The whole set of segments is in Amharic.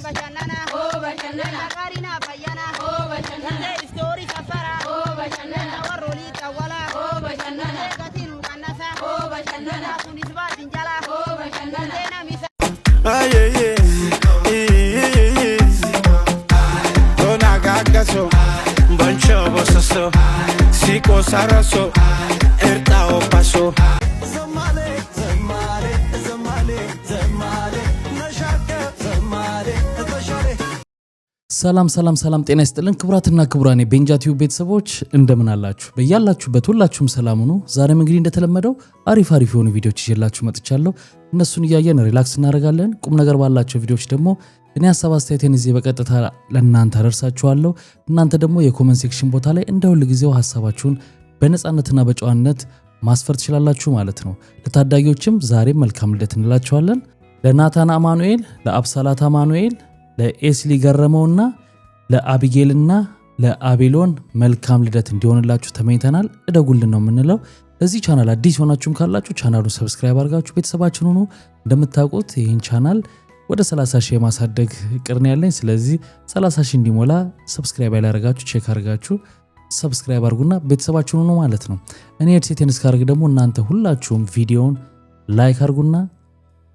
bashannana oh bashannana karina fayyana oh bashannana story safara oh bashannana waroli tawala oh bashannana katinu kanasa oh bashannana kunisba tinjala oh bashannana dena misa dona gagaso bancho bosaso siko saraso ertao paso ሰላም ጤና ይስጥልን ክቡራትና ክቡራን የቤንጃ ቲዩብ ቤተሰቦች እንደምን አላችሁ? በያላችሁበት ሁላችሁም ሰላም ሁኑ። ዛሬም እንግዲህ እንደተለመደው አሪፍ የሆኑ ቪዲዮዎች ይዤላችሁ መጥቻለሁ። እነሱን እያየን ሪላክስ እናደርጋለን። ቁም ነገር ባላቸው ቪዲዮዎች ደግሞ እኔ ሐሳብ አስተያየቴን እዚህ በቀጥታ ለእናንተ አደርሳችኋለሁ። እናንተ ደግሞ የኮሜንት ሴክሽን ቦታ ላይ እንደ ሁል ጊዜው ሐሳባችሁን በነፃነትና በጨዋነት ማስፈር ትችላላችሁ ማለት ነው። ለታዳጊዎችም ዛሬም መልካም ልደት እንላችኋለን። ለናታን አማኑኤል፣ ለአብሳላት አማኑኤል፣ ለኤስሊ ገረመውና ለአቢጌልና ለአቤሎን መልካም ልደት እንዲሆንላችሁ ተመኝተናል። እደጉልን ነው የምንለው። ለዚህ ቻናል አዲስ ሆናችሁም ካላችሁ ቻናሉን ሰብስክራይብ አድርጋችሁ ቤተሰባችን ሁኑ። እንደምታውቁት ይህን ቻናል ወደ 30 ሺህ የማሳደግ እቅድ ያለኝ። ስለዚህ 30 ሺህ እንዲሞላ ሰብስክራይብ ያላደረጋችሁ ቼክ አድርጋችሁ ሰብስክራይብ አድርጉና ቤተሰባችን ሁኑ ማለት ነው። እኔ ሄድሴቴን እስካደርግ ደግሞ እናንተ ሁላችሁም ቪዲዮውን ላይክ አድርጉና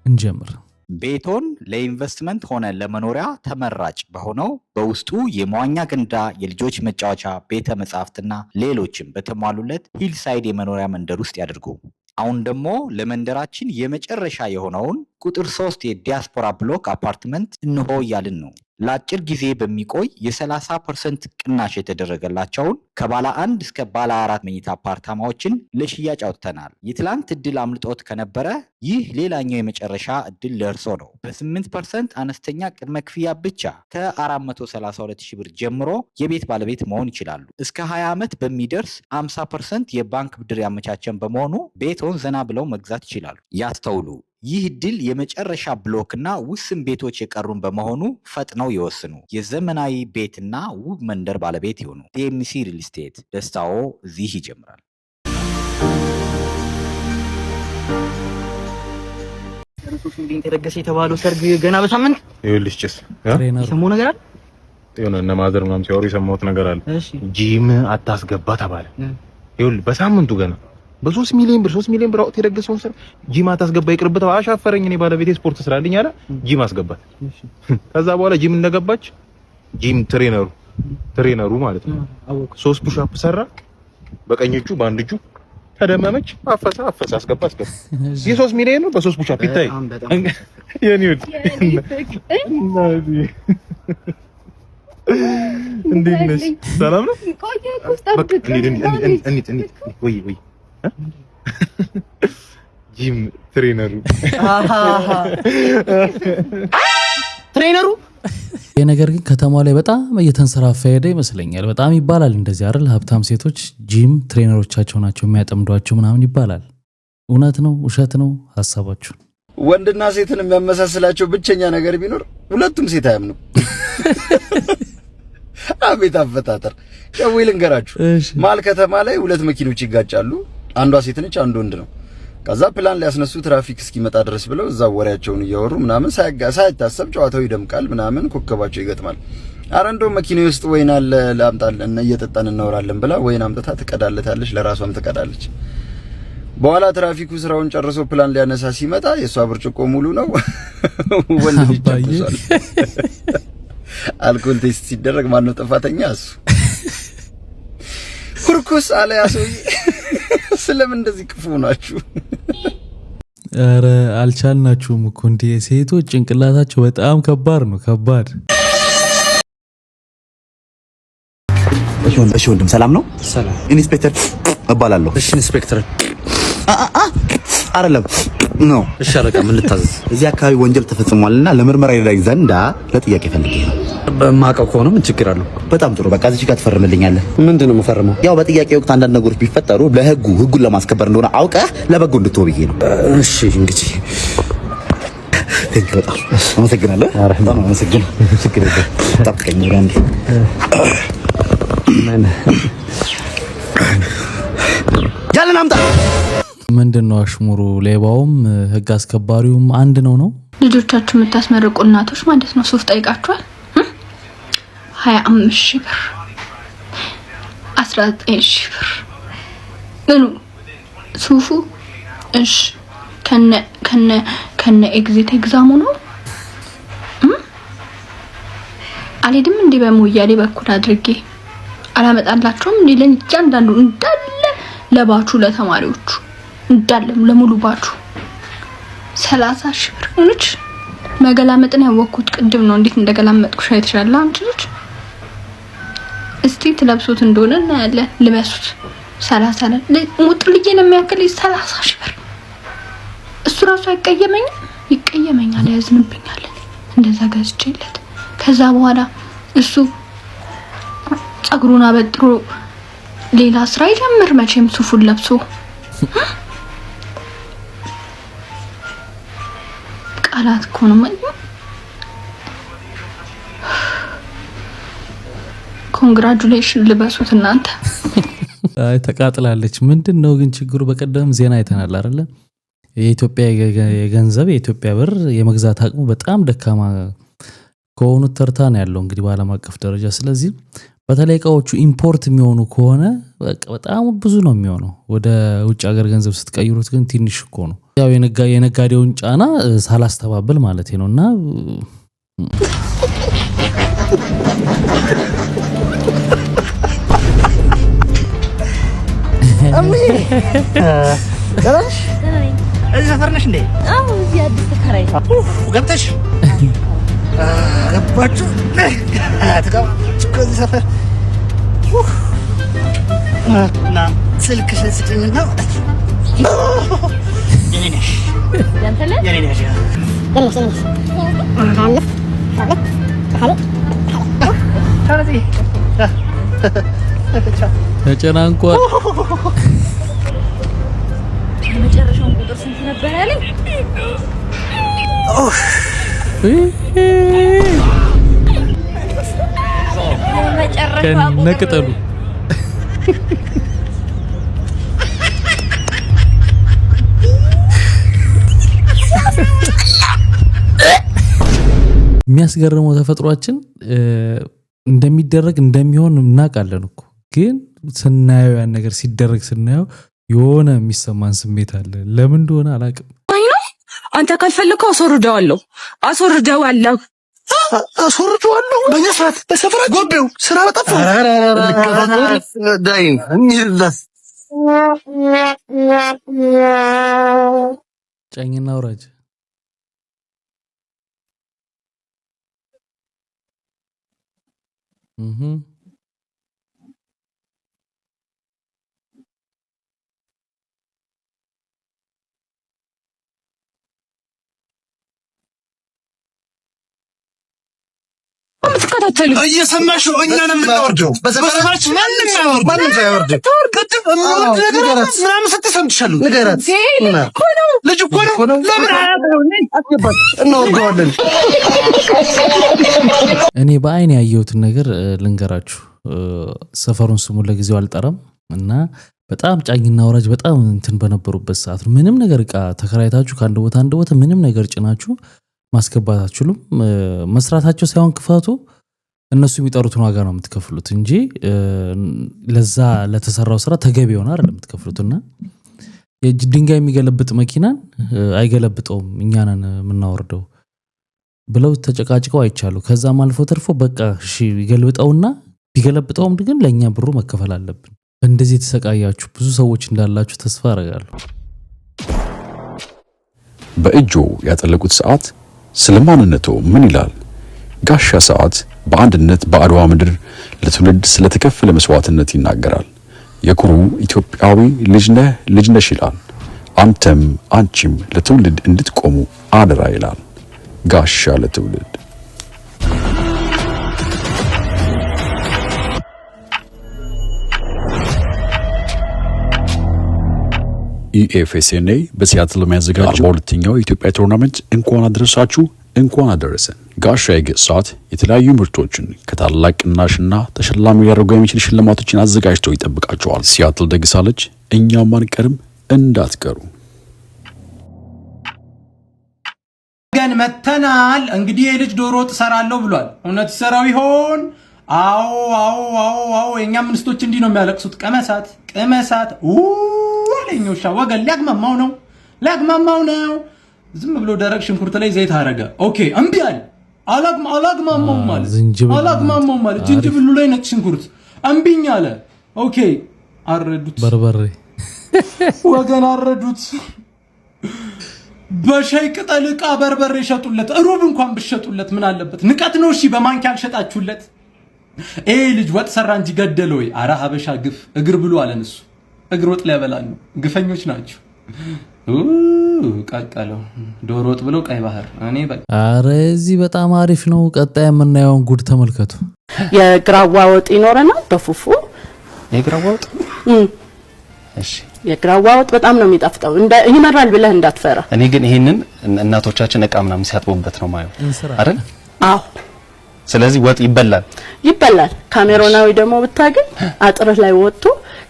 እንጀምር። ቤቶን ለኢንቨስትመንት ሆነ ለመኖሪያ ተመራጭ በሆነው በውስጡ የመዋኛ ገንዳ፣ የልጆች መጫወቻ፣ ቤተ መጻሕፍትና ሌሎችም በተሟሉለት ሂልሳይድ የመኖሪያ መንደር ውስጥ ያድርጉ። አሁን ደግሞ ለመንደራችን የመጨረሻ የሆነውን ቁጥር 3 የዲያስፖራ ብሎክ አፓርትመንት እንሆ እያልን ነው። ለአጭር ጊዜ በሚቆይ የ30% ቅናሽ የተደረገላቸውን ከባለ 1 እስከ ባለ 4 መኝታ አፓርታማዎችን ለሽያጭ አውጥተናል። የትላንት እድል አምልጦት ከነበረ ይህ ሌላኛው የመጨረሻ እድል ለእርሶ ነው። በ8% አነስተኛ ቅድመ ክፍያ ብቻ ከ432 ሺህ ብር ጀምሮ የቤት ባለቤት መሆን ይችላሉ። እስከ 20 ዓመት በሚደርስ 50% የባንክ ብድር ያመቻቸን በመሆኑ ቤቶን ዘና ብለው መግዛት ይችላሉ። ያስተውሉ፣ ይህ እድል የመጨረሻ ብሎክና ውስን ቤቶች የቀሩን በመሆኑ ፈጥነው ይወስኑ። የዘመናዊ ቤትና ውብ መንደር ባለቤት ይሆኑ። ዲኤምሲ ሪል ስቴት፣ ደስታዎ እዚህ ይጀምራል። ተደገሰ የተባለው ሰርግ ገና በሳምንት ይኸውልሽ፣ ጭስ የሰማው ነገር አለ። እነ ማዘር ምናምን ሲያወሩ የሰማሁት ነገር አለ። ጂም አታስገባ ተባለ። ይኸውልህ በሳምንቱ ገና በ3 ሚሊዮን ብር አውጥቶ የደገሰውን ሰርግ ጂም አታስገባ ይቅርብህ ተባለ። አሻፈረኝ። እኔ ባለቤቴ ስፖርት ስላለኝ አለ ጂም አስገባት። ከዛ በኋላ ጂም እንደገባች ጂም ትሬነሩ ማለት ነው 3 ፑሽ አፕ ሰራ በቀኝ እጁ በአንድ እጁ ተደመመች። አፈሳ አስገባ። የ3 ሚሊዮን ነው በ3 ፑሽ አፕ ይታይ። የኔ ወድ እንዴት ነሽ? ሰላም ነው? ወይ ጂም ትሬነሩ ይህ ነገር ግን ከተማው ላይ በጣም እየተንሰራፋ ሄደ ይመስለኛል። በጣም ይባላል እንደዚህ አይደል? ሀብታም ሴቶች ጂም ትሬነሮቻቸው ናቸው የሚያጠምዷቸው ምናምን ይባላል። እውነት ነው ውሸት ነው? ሀሳባችሁ። ወንድና ሴትን የሚያመሳስላቸው ብቸኛ ነገር ቢኖር ሁለቱም ሴት አያምኑም። አቤት አፈጣጠር! ሸዊ ልንገራችሁ፣ መሀል ከተማ ላይ 2 መኪኖች ይጋጫሉ። አንዷ ሴት ነች፣ አንዱ ወንድ ነው። ከዛ ፕላን ሊያስነሱ ትራፊክ እስኪመጣ ድረስ ብለው እዛ ወሬያቸውን እያወሩ ምናምን ሳይታሰብ ጨዋታው ይደምቃል ምናምን፣ ኮከባቸው ይገጥማል። አረ እንደው መኪናው ውስጥ ወይን አለ ላምጣልን እየጠጣን እናወራለን ብላ ወይን አምጥታ ትቀዳለታለች፣ ለራሷም ትቀዳለች። በኋላ ትራፊኩ ስራውን ጨርሶ ፕላን ሊያነሳ ሲመጣ የሷ ብርጭቆ ሙሉ ነው፣ ወንድ ልጅ ተብሷል። አልኮል ቴስት ሲደረግ ማነው ጥፋተኛ? እሱ። ኩርኩስ አለ ያ ሰውዬ። ስለምን እንደዚህ ክፉ ናችሁ? ኧረ አልቻልናችሁም እኮ እንዴ! ሴቶች ጭንቅላታቸው በጣም ከባድ ነው፣ ከባድ። እሺ ወንድም ሰላም ነው? ሰላም። ኢንስፔክተር እባላለሁ። እሺ ኢንስፔክተር። አይደለም ነው። እሺ አለቃ ምን ልታዘዝ? እዚህ አካባቢ ወንጀል ተፈጽሟልና ለምርመራ ይረዳኝ ዘንድ ለጥያቄ ፈልጌ ነው። በማቀው ከሆነ ምን ችግር አለው? በጣም ጥሩ። በቃ እዚህ ጋር ትፈርምልኛለህ። ምንድነው የምፈርመው? ያው በጥያቄ ወቅት አንዳንድ ነገሮች ቢፈጠሩ ህጉን ለማስከበር እንደሆነ አውቀህ ለበጎ እንድትወው ብዬ ነው። እሺ እንግዲህ በጣም አመሰግናለሁ። በጣም አመሰግናለሁ። ችግር የለም። ጠብቀኝ አንዴ። ያለን አምጣ። ምንድነው አሽሙሩ? ሌባውም ህግ አስከባሪውም አንድ ነው። ልጆቻችሁ የምታስመርቁ እናቶች ማለት ነው ሱፍ ጠይቃችኋል? 25,000 ብር 19,000 ብር ምኑ ሱፉ? እሺ ከነ ኤግዚት ኤግዛሙ ነው አልሄድም እንዴ? በሙያሌ በኩል አድርጌ አላመጣላችሁም እንዴ? ለእያንዳንዱ እንዳለ ለባቹ ለተማሪዎቹ እንዳለ ለሙሉ ባቹ 30,000 ብር እንጂ መገላመጥን ያወቅኩት ቅድም ነው። እንዴት እንደገላመጥኩሽ አይተሻል አንቺ ልጅ። እስቲ ትለብሱት እንደሆነ እናያለን። ልበሱት 30 ሙጥልዬ ነው የሚያክል 30,000 ብር። እሱ ራሱ ይቀየመኛል፣ ያዝንብኛል እንደዛ ገዝቼለት። ከዛ በኋላ እሱ ጸጉሩን አበጥሮ ሌላ ስራ ይጀምር መቼም ሱፉን ለብሶ ቃላት እኮ ነው። ኮንግራቹሌሽን ልበሱት እናንተ። አይ ተቃጥላለች። ምንድነው ግን ችግሩ? በቀደም ዜና አይተናል አይደለ? የኢትዮጵያ የገንዘብ የኢትዮጵያ ብር የመግዛት አቅሙ በጣም ደካማ ከሆኑት ተርታ ነው ያለው እንግዲህ በዓለም አቀፍ ደረጃ። ስለዚህ በተለይ እቃዎቹ ኢምፖርት የሚሆኑ ከሆነ በጣም ብዙ ነው የሚሆነው። ወደ ውጭ ሀገር ገንዘብ ስትቀይሩት ግን ትንሽ እኮ ነው። ያው የነጋዴውን ጫና ሳላስተባበል ማለት ነውና እዚህ ሰፈር ነሽ እንዴ? አዎ እዚህ አዲስ ተከራይ ገብተሽ ገባችሁ? ከዚህ ሰፈር እና ስልክሽን ስጭኝና ተጨናንቋል። የመጨረሻውን ቁጥር ስንት ነበር ያለኝ? ከነቅጠሉ የሚያስገርመው ተፈጥሯችን እንደሚደረግ እንደሚሆን እናውቃለን እኮ ግን ስናየው ያን ነገር ሲደረግ ስናየው የሆነ የሚሰማን ስሜት አለ። ለምን እንደሆነ አላውቅም። አንተ ካልፈለከው አስወርደዋለሁ። በእኛ ሰዓት በሰፈራ ጎቤው ስራ በጠፋ ዳይን ጫኝና ወራጅ ተከታተሉ። እየሰማሽ ነው? እኛን የምናወርደው በሰፈራችን ማንም ሳይወርድ ምናምን ስትሰምትሻለሁ። ንገራት ልጅ እኮ ነው። ለምን እናወርደዋለን? እኔ በአይን ያየሁትን ነገር ልንገራችሁ። ሰፈሩን ስሙ ለጊዜው አልጠራም እና በጣም ጫኝና ወራጅ በጣም እንትን በነበሩበት ሰዓት ነው። ምንም ነገር እቃ ተከራይታችሁ ከአንድ ቦታ አንድ ቦታ ምንም ነገር ጭናችሁ ማስገባት አትችሉም። መስራታቸው ሳይሆን ክፋቱ እነሱ የሚጠሩትን ዋጋ ነው የምትከፍሉት እንጂ ለዛ ለተሰራው ስራ ተገቢ ሆነ አይደለም የምትከፍሉትና የእጅ ድንጋይ የሚገለብጥ መኪናን አይገለብጠውም እኛ ነን የምናወርደው ብለው ተጨቃጭቀው አይቻሉ። ከዛም አልፎ ተርፎ በቃ እሺ ይገልብጠውና ቢገለብጠውም ግን ለኛ ብሩ መከፈል አለብን። እንደዚህ የተሰቃያችሁ ብዙ ሰዎች እንዳላችሁ ተስፋ አደርጋለሁ። በእጆ ያጠለቁት ሰዓት ስለማንነቱ ምን ይላል? ጋሻ ሰዓት በአንድነት በአድዋ ምድር ለትውልድ ስለተከፈለ መስዋዕትነት ይናገራል። የኩሩ ኢትዮጵያዊ ልጅ ነሽ ይላል። አንተም አንቺም ለትውልድ እንድትቆሙ አደራ ይላል። ጋሻ ለትውልድ። ኢኤፍኤስኤንኤ በሲያትል የሚያዘጋጀው በሁለተኛው የኢትዮጵያ ቱርናመንት እንኳን አደረሳችሁ እንኳን አደረሰን። ጋሻ የጌጥ ሰዓት የተለያዩ ምርቶችን ከታላቅ ቅናሽና ተሸላሚ ሊያደርጉ የሚችል ሽልማቶችን አዘጋጅተው ይጠብቃቸዋል። ሲያትል ደግሳለች፣ እኛም አንቀርም፣ እንዳትቀሩ። መተናል። እንግዲህ የልጅ ዶሮ ወጥ ሰራለሁ ብሏል። እውነት ሰራው ይሆን? አዎ የኛ ሚስቶች እንዲህ ነው የሚያለቅሱት። ቀመሳት ወለኛው ሻወገል ሊያግማማው ነው። ዝም ብሎ ደረቅ ሽንኩርት ላይ ዘይት አረገ። ኦኬ እምቢ አለ። አላግማማው ማለት ዝንጅብሉ ላይ ነጭ ሽንኩርት እምቢኝ አለ። ኦኬ አረዱት፣ በርበሬ ወገን አረዱት። በሻይ ቅጠል ዕቃ በርበሬ ሸጡለት። ሩብ እንኳን ብሸጡለት ምን አለበት? ንቀት ነው። እሺ በማንኪያ አልሸጣችሁለት። ልጅ ወጥ ሰራ እንጂ ገደለ ወይ? አረ ሀበሻ ግፍ እግር ብሎ አለን እሱ። እግር ወጥ ሊያበላን ነው። ግፈኞች ናቸው። ቀቀለው ዶሮ ወጥ ብለው ቀይ ባህር። እኔ በቃ አረ እዚህ በጣም አሪፍ ነው። ቀጣይ የምናየውን ጉድ ተመልከቱ። የግራዋ ወጥ ይኖረናል በፉፉ። የግራዋ ወጥ እሺ፣ የግራዋ ወጥ በጣም ነው የሚጣፍጠው። ይመራል ብለህ እንዳትፈራ። እኔ ግን ይሄንን እናቶቻችን እቃ ምናምን ሲያጥቡበት ነው ማየው አይደል? አዎ። ስለዚህ ወጥ ይበላል። ካሜሮናዊ ደግሞ ብታገኝ አጥርህ ላይ ወጥቶ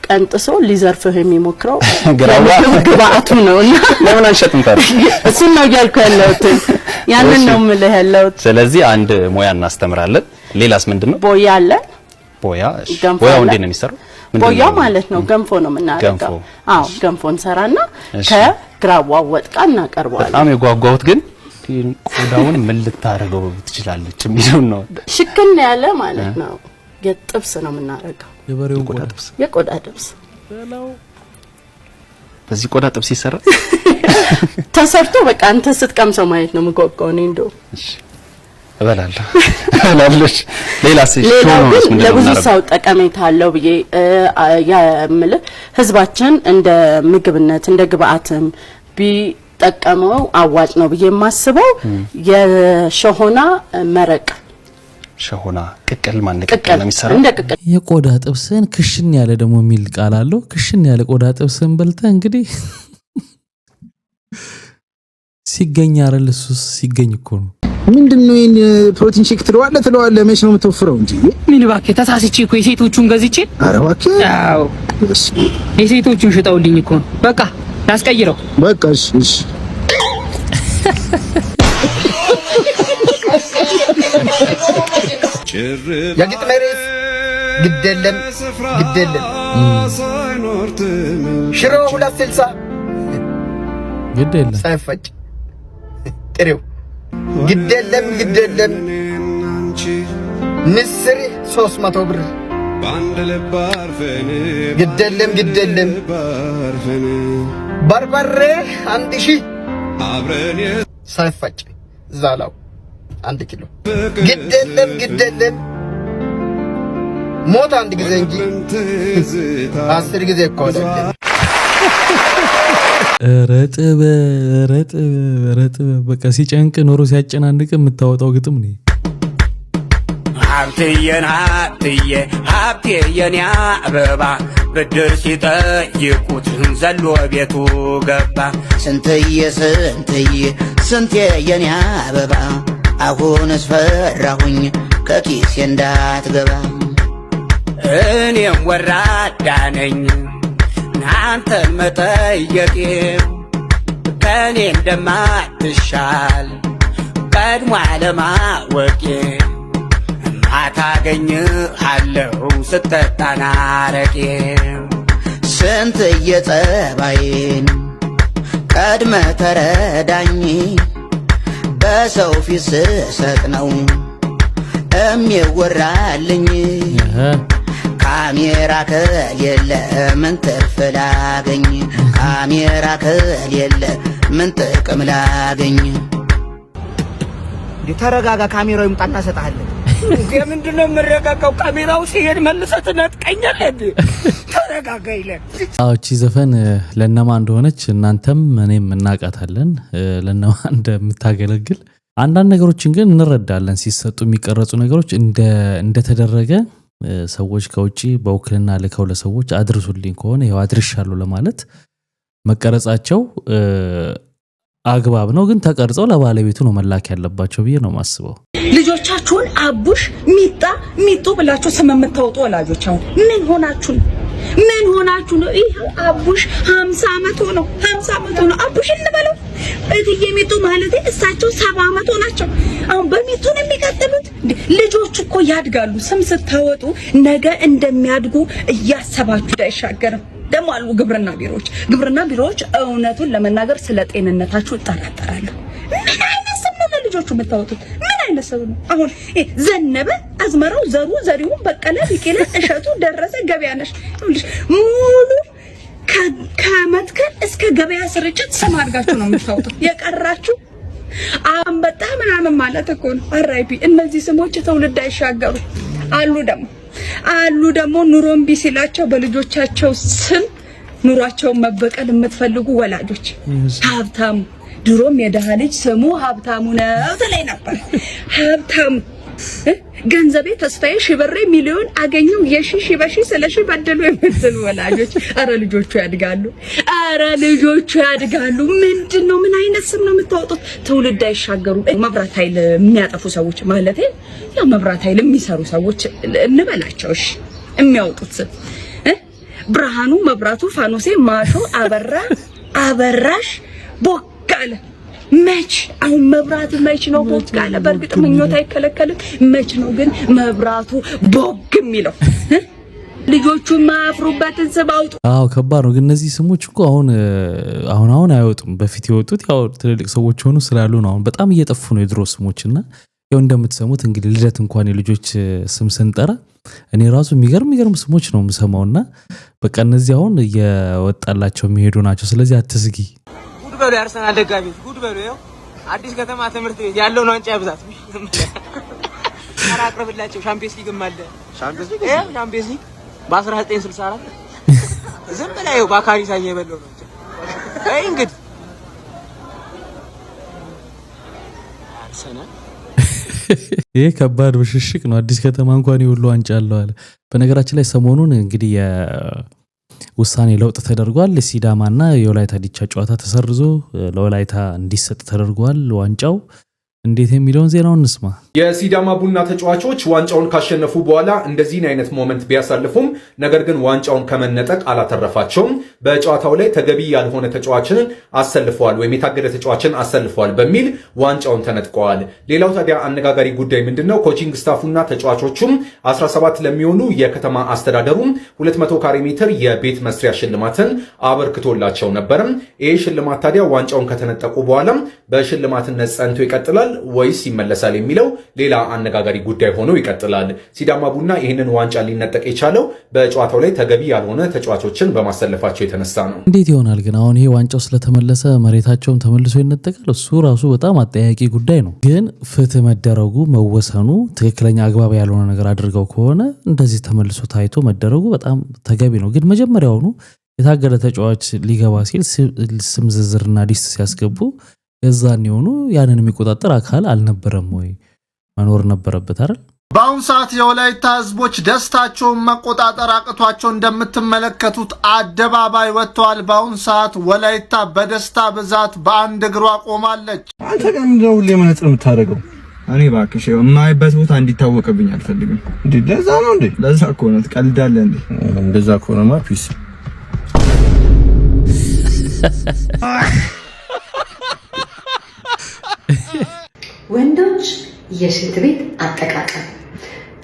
ቀንጥሶ ሊዘርፍህ የሚሞክረው ግብአቱ ነውና ለምን አንሸጥም ታዲያ? እሱን ነው እያልኩ ያለሁት። ያንን ነው የምልህ ያለሁት። ስለዚህ አንድ ሙያ እናስተምራለን። ሌላስ ምንድነው? ቦያ አለ። ቦያው እንዴት ነው የሚሰራው? ቦያው ማለት ነው ገንፎ ነው የምናደርገው። አዎ ገንፎ እንሰራና ከግራዋ ወጥ ጋር እናቀርበዋለን። በጣም የጓጓሁት ግን ቆዳውን ምን ልታረገው ትችላለች የሚለው ነው። ሽክን ያለ ማለት ነው። የጥብስ ነው የምናደርገው። የበሬው የቆዳ ጥብስ በዚህ ቆዳ ጥብስ ይሰራል ተሰርቶ በቃ አንተ ስትቀምሰው ማየት ነው የምጓጓው። እኔ እንደው እበላለሁ። ሌላስ ለብዙ ሰው ጠቀሜታ አለው ብዬ የምልህ ህዝባችን እንደ ምግብነት እንደ ግብአትም ቢጠቀመው አዋጭ ነው ብዬ የማስበው የሸሆና መረቅ። ሸሆና ቅቅል ቅቅል ነው የሚሰራው እንደ ቅቅል። የቆዳ ጥብስን ክሽን ያለ ደግሞ የሚል ቃል አለው። ክሽን ያለ ቆዳ ጥብስን በልተህ እንግዲህ ሲገኝ አይደል? እሱስ ሲገኝ እኮ ነው። ምንድነው ይሄን ፕሮቲን ሼክ ትለዋለህ? መች ነው የምትወፍረው እንጂ? ምን እባክህ ተሳስቼ እኮ የሴቶቹን ገዝቼ። ኧረ እባክህ አዎ የሴቶቹን ሽጠውልኝ እኮ በቃ ላስቀይረው። በቃ እሺ የግጥሜ ርዕስ ግደለም ሽሮ 260 ግደለም ሳይፈጭ ጥሬው ግደለም ምስር 300 ብር ግደለም በርበሬ 1000 ሳይፈጭ ዛላው 1 ኪሎ ግደለም ሞት አንድ ጊዜ እንጂ 10 ጊዜ እኮ አይደለም። ረጥብ በቃ ሲጨንቅ ኖሮ ሲያጨናንቅ የምታወጣው ግጥም ነው። ሀብቴ የኔ አበባ ብድር ሲጠይቁት ዘሎ ቤቱ ገባ። ስንቴ የኔ አበባ አሁንስ ፈራሁኝ ከኪሴ እንዳትገባ። እኔም ወራዳ ነኝ አንተን መጠየቄ ከኔ እንደማትሻል ቀድሞ አለማወቄ ማታገኝሃለሁ ስትጠጣ አረቄ ስንት የጸባዬን ቀድመ ተረዳኝ በሰው ፊት ስሰጥ ነው የሚወራልኝ ካሜራ ከሌለ ምን ትርፍ ላገኝ ካሜራ ከሌለ ምን ጥቅም ላገኝ። ተረጋጋ ካሜራው ይምጣና ሰጣለህ። ምንድነው የምረጋጋው? ካሜራው ሲሄድ መልሰህ ትነጥቀኛለህ። ተረጋጋ ይላል። እቺ ዘፈን ለነማ እንደሆነች እናንተም እኔም እናውቃታለን፣ ለነማ እንደምታገለግል። አንዳንድ ነገሮችን ግን እንረዳለን። ሲሰጡ የሚቀረጹ ነገሮች እንደተደረገ ሰዎች ከውጪ በውክልና ልከው ለሰዎች አድርሱልኝ ከሆነ ያው አድርሻለሁ ለማለት መቀረጻቸው አግባብ ነው። ግን ተቀርጸው ለባለቤቱ ነው መላክ ያለባቸው ብዬ ነው ማስበው። ልጆቻችሁን አቡሽ ሚጡ ብላችሁ ስም የምታወጡ ወላጆች አሁን ምን ሆናችሁ? ምን ሆናችሁ ነው? ይሄው አቡሽ 50 ዓመት ሆነው 50 ዓመት ሆነው አቡሽ እንበለው እትዬ ሚጡ ማለት እሳቸው 70 ዓመት ሆናቸው። አሁን በሚጡ ነው የሚቀጥሉት። ልጆች እኮ ያድጋሉ። ስም ስታወጡ ነገ እንደሚያድጉ እያሰባችሁ አይሻገርም። ደግሞ አሉ ግብርና ቢሮዎች እውነቱን ለመናገር ስለ ጤንነታችሁ እጠራጠራለሁ። ምን አይነት ስም ነው ለልጆቹ የምታወጡት? ምን አይነት ስም ነው? አሁን ዘነበ፣ አዝመራው፣ ዘሪሁን፣ በቀለ፣ ቢቂለ፣ እሸቱ፣ ደረሰ፣ ገበያነሽ ሙሉ ከመትከል እስከ ገበያ ስርጭት ስም አድርጋችሁ ነው የምታወጡት። የቀራችሁ አንበጣ ምናምን ማለት እኮ ነው። አራይፒ እነዚህ ስሞች ትውልድ አይሻገሩ። አሉ ደግሞ ኑሮን ቢሲላቸው በልጆቻቸው ስም ኑሯቸውን መበቀል የምትፈልጉ ወላጆች ሀብታሙ ድሮም የደሃ ልጅ ስሙ ሀብታሙ ነው ተለይ ነበር። ሀብታሙ ገንዘቤ ተስፋዬ ሽበሬ ሚሊዮን አገኘው የሺ በሺ ስለሺ በደሉ የምትሉ ወላጆች አረ ልጆቹ ያድጋሉ። ምንድነው? ምን አይነት ስም ነው የምታወጡት? ትውልድ አይሻገሩ። መብራት ኃይል የሚያጠፉ ሰዎች ማለት ያው መብራት ኃይል የሚሰሩ ሰዎች እንበላቸው። እሺ የሚያወጡት ስም ብርሃኑ፣ መብራቱ፣ ፋኖሴ፣ ማሾ፣ አበራሽ፣ ቦጋለ መች አሁን መብራት መች ነው ቦጋለ? በእርግጥ ምኞት አይከለከልም። መች ነው ግን መብራቱ ቦግ የሚለው? ልጆቹ ማፍሩበትን ስም አውጡ። አዎ ከባድ ነው። ግን እነዚህ ስሞች እኮ አሁን አይወጡም። በፊት የወጡት ያው ትልልቅ ሰዎች ሆኑ ስላሉ ነው። አሁን በጣም እየጠፉ ነው የድሮ ስሞችና ያው እንደምትሰሙት እንግዲህ ልደት እንኳን የልጆች ስም ስንጠራ እኔ ራሱ የሚገርም ስሞች ነው የምሰማውና በቃ እነዚህ አሁን እየወጣላቸው የሚሄዱ ናቸው። ስለዚህ አትስጊ። ጉድ በሉ የአርሰናል ደጋፊዎች ጉድ በሉ። ይኸው አዲስ ከተማ ትምህርት ቤት ያለውን ዋንጫ ያብዛት። አቅርብላቸው። ሻምፒዮንስ ሊግም አለ። ሻምፒዮንስ ሊግ በ1964 ዝም ብላ ይኸው ባካሪ ሳኛ የበለው ነው። አይ እንግዲህ አርሰናል ይሄ ከባድ ብሽሽቅ ነው። አዲስ ከተማ እንኳን ይሁሉ ዋንጫ አለው አለ። በነገራችን ላይ ሰሞኑን እንግዲህ የውሳኔ ለውጥ ተደርጓል። ሲዳማና የወላይታ ዲቻ ጨዋታ ተሰርዞ ለወላይታ እንዲሰጥ ተደርጓል ዋንጫው። እንዴት የሚለውን ዜናውን እንስማ። የሲዳማ ቡና ተጫዋቾች ዋንጫውን ካሸነፉ በኋላ እንደዚህ አይነት ሞመንት ቢያሳልፉም ነገር ግን ዋንጫውን ከመነጠቅ አላተረፋቸውም። በጨዋታው ላይ ተገቢ ያልሆነ ተጫዋችን አሰልፈዋል ወይም የታገደ ተጫዋችን አሰልፈዋል በሚል ዋንጫውን ተነጥቀዋል። ሌላው ታዲያ አነጋጋሪ ጉዳይ ምንድነው? ኮቺንግ ስታፉና ተጫዋቾቹም 17 ለሚሆኑ የከተማ አስተዳደሩ 200 ካሬ ሜትር የቤት መስሪያ ሽልማትን አበርክቶላቸው ነበር። ይህ ሽልማት ታዲያ ዋንጫውን ከተነጠቁ በኋላ በሽልማትነት ጸንቶ ይቀጥላል ወይስ ይመለሳል የሚለው ሌላ አነጋጋሪ ጉዳይ ሆኖ ይቀጥላል። ሲዳማ ቡና ይህንን ዋንጫ ሊነጠቅ የቻለው በጨዋታው ላይ ተገቢ ያልሆነ ተጫዋቾችን በማሰለፋቸው የተነሳ ነው። እንዴት ይሆናል ግን? አሁን ይሄ ዋንጫው ስለተመለሰ መሬታቸውን ተመልሶ ይነጠቃል? እሱ ራሱ በጣም አጠያቂ ጉዳይ ነው። ግን ፍትህ መደረጉ መወሰኑ ትክክለኛ አግባብ ያልሆነ ነገር አድርገው ከሆነ እንደዚህ ተመልሶ ታይቶ መደረጉ በጣም ተገቢ ነው። ግን መጀመሪያውኑ የታገደ ተጫዋች ሊገባ ሲል ስም ዝርዝርና ሊስት ሲያስገቡ የዛን የሆኑ ያንን የሚቆጣጠር አካል አልነበረም ወይ? መኖር ነበረበት አይደል? በአሁን ሰዓት የወላይታ ህዝቦች ደስታቸውን መቆጣጠር አቅቷቸው እንደምትመለከቱት አደባባይ ወጥተዋል። በአሁን ሰዓት ወላይታ በደስታ ብዛት በአንድ እግሯ ቆማለች። አንተ ግን እንደው ሁሌ መነጽር የምታደርገው? እኔ እባክሽ የማይበት ቦታ እንዲታወቅብኝ አልፈልግም። እንዴ ለዛ ነው እንዴ? ለዛ እኮ ነው። ትቀልዳለህ እንዴ? እንደዛ ከሆነማ ፒስ ወንዶች የሽንት ቤት አጠቃቀም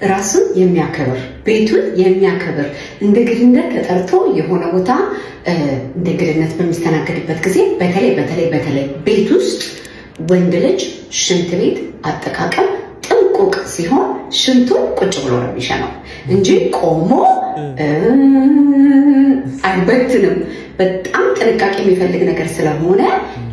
ራሱን የሚያከብር ቤቱን የሚያከብር እንደ ግድነት ተጠርቶ የሆነ ቦታ እንደ ግድነት በሚስተናገድበት ጊዜ በተለይ ቤት ውስጥ ወንድ ልጅ ሽንት ቤት አጠቃቀም ጥንቁቅ ሲሆን ሽንቱን ቁጭ ብሎ ነው የሚሸነው እንጂ ቆሞ አይበትንም። በጣም ጥንቃቄ የሚፈልግ ነገር ስለሆነ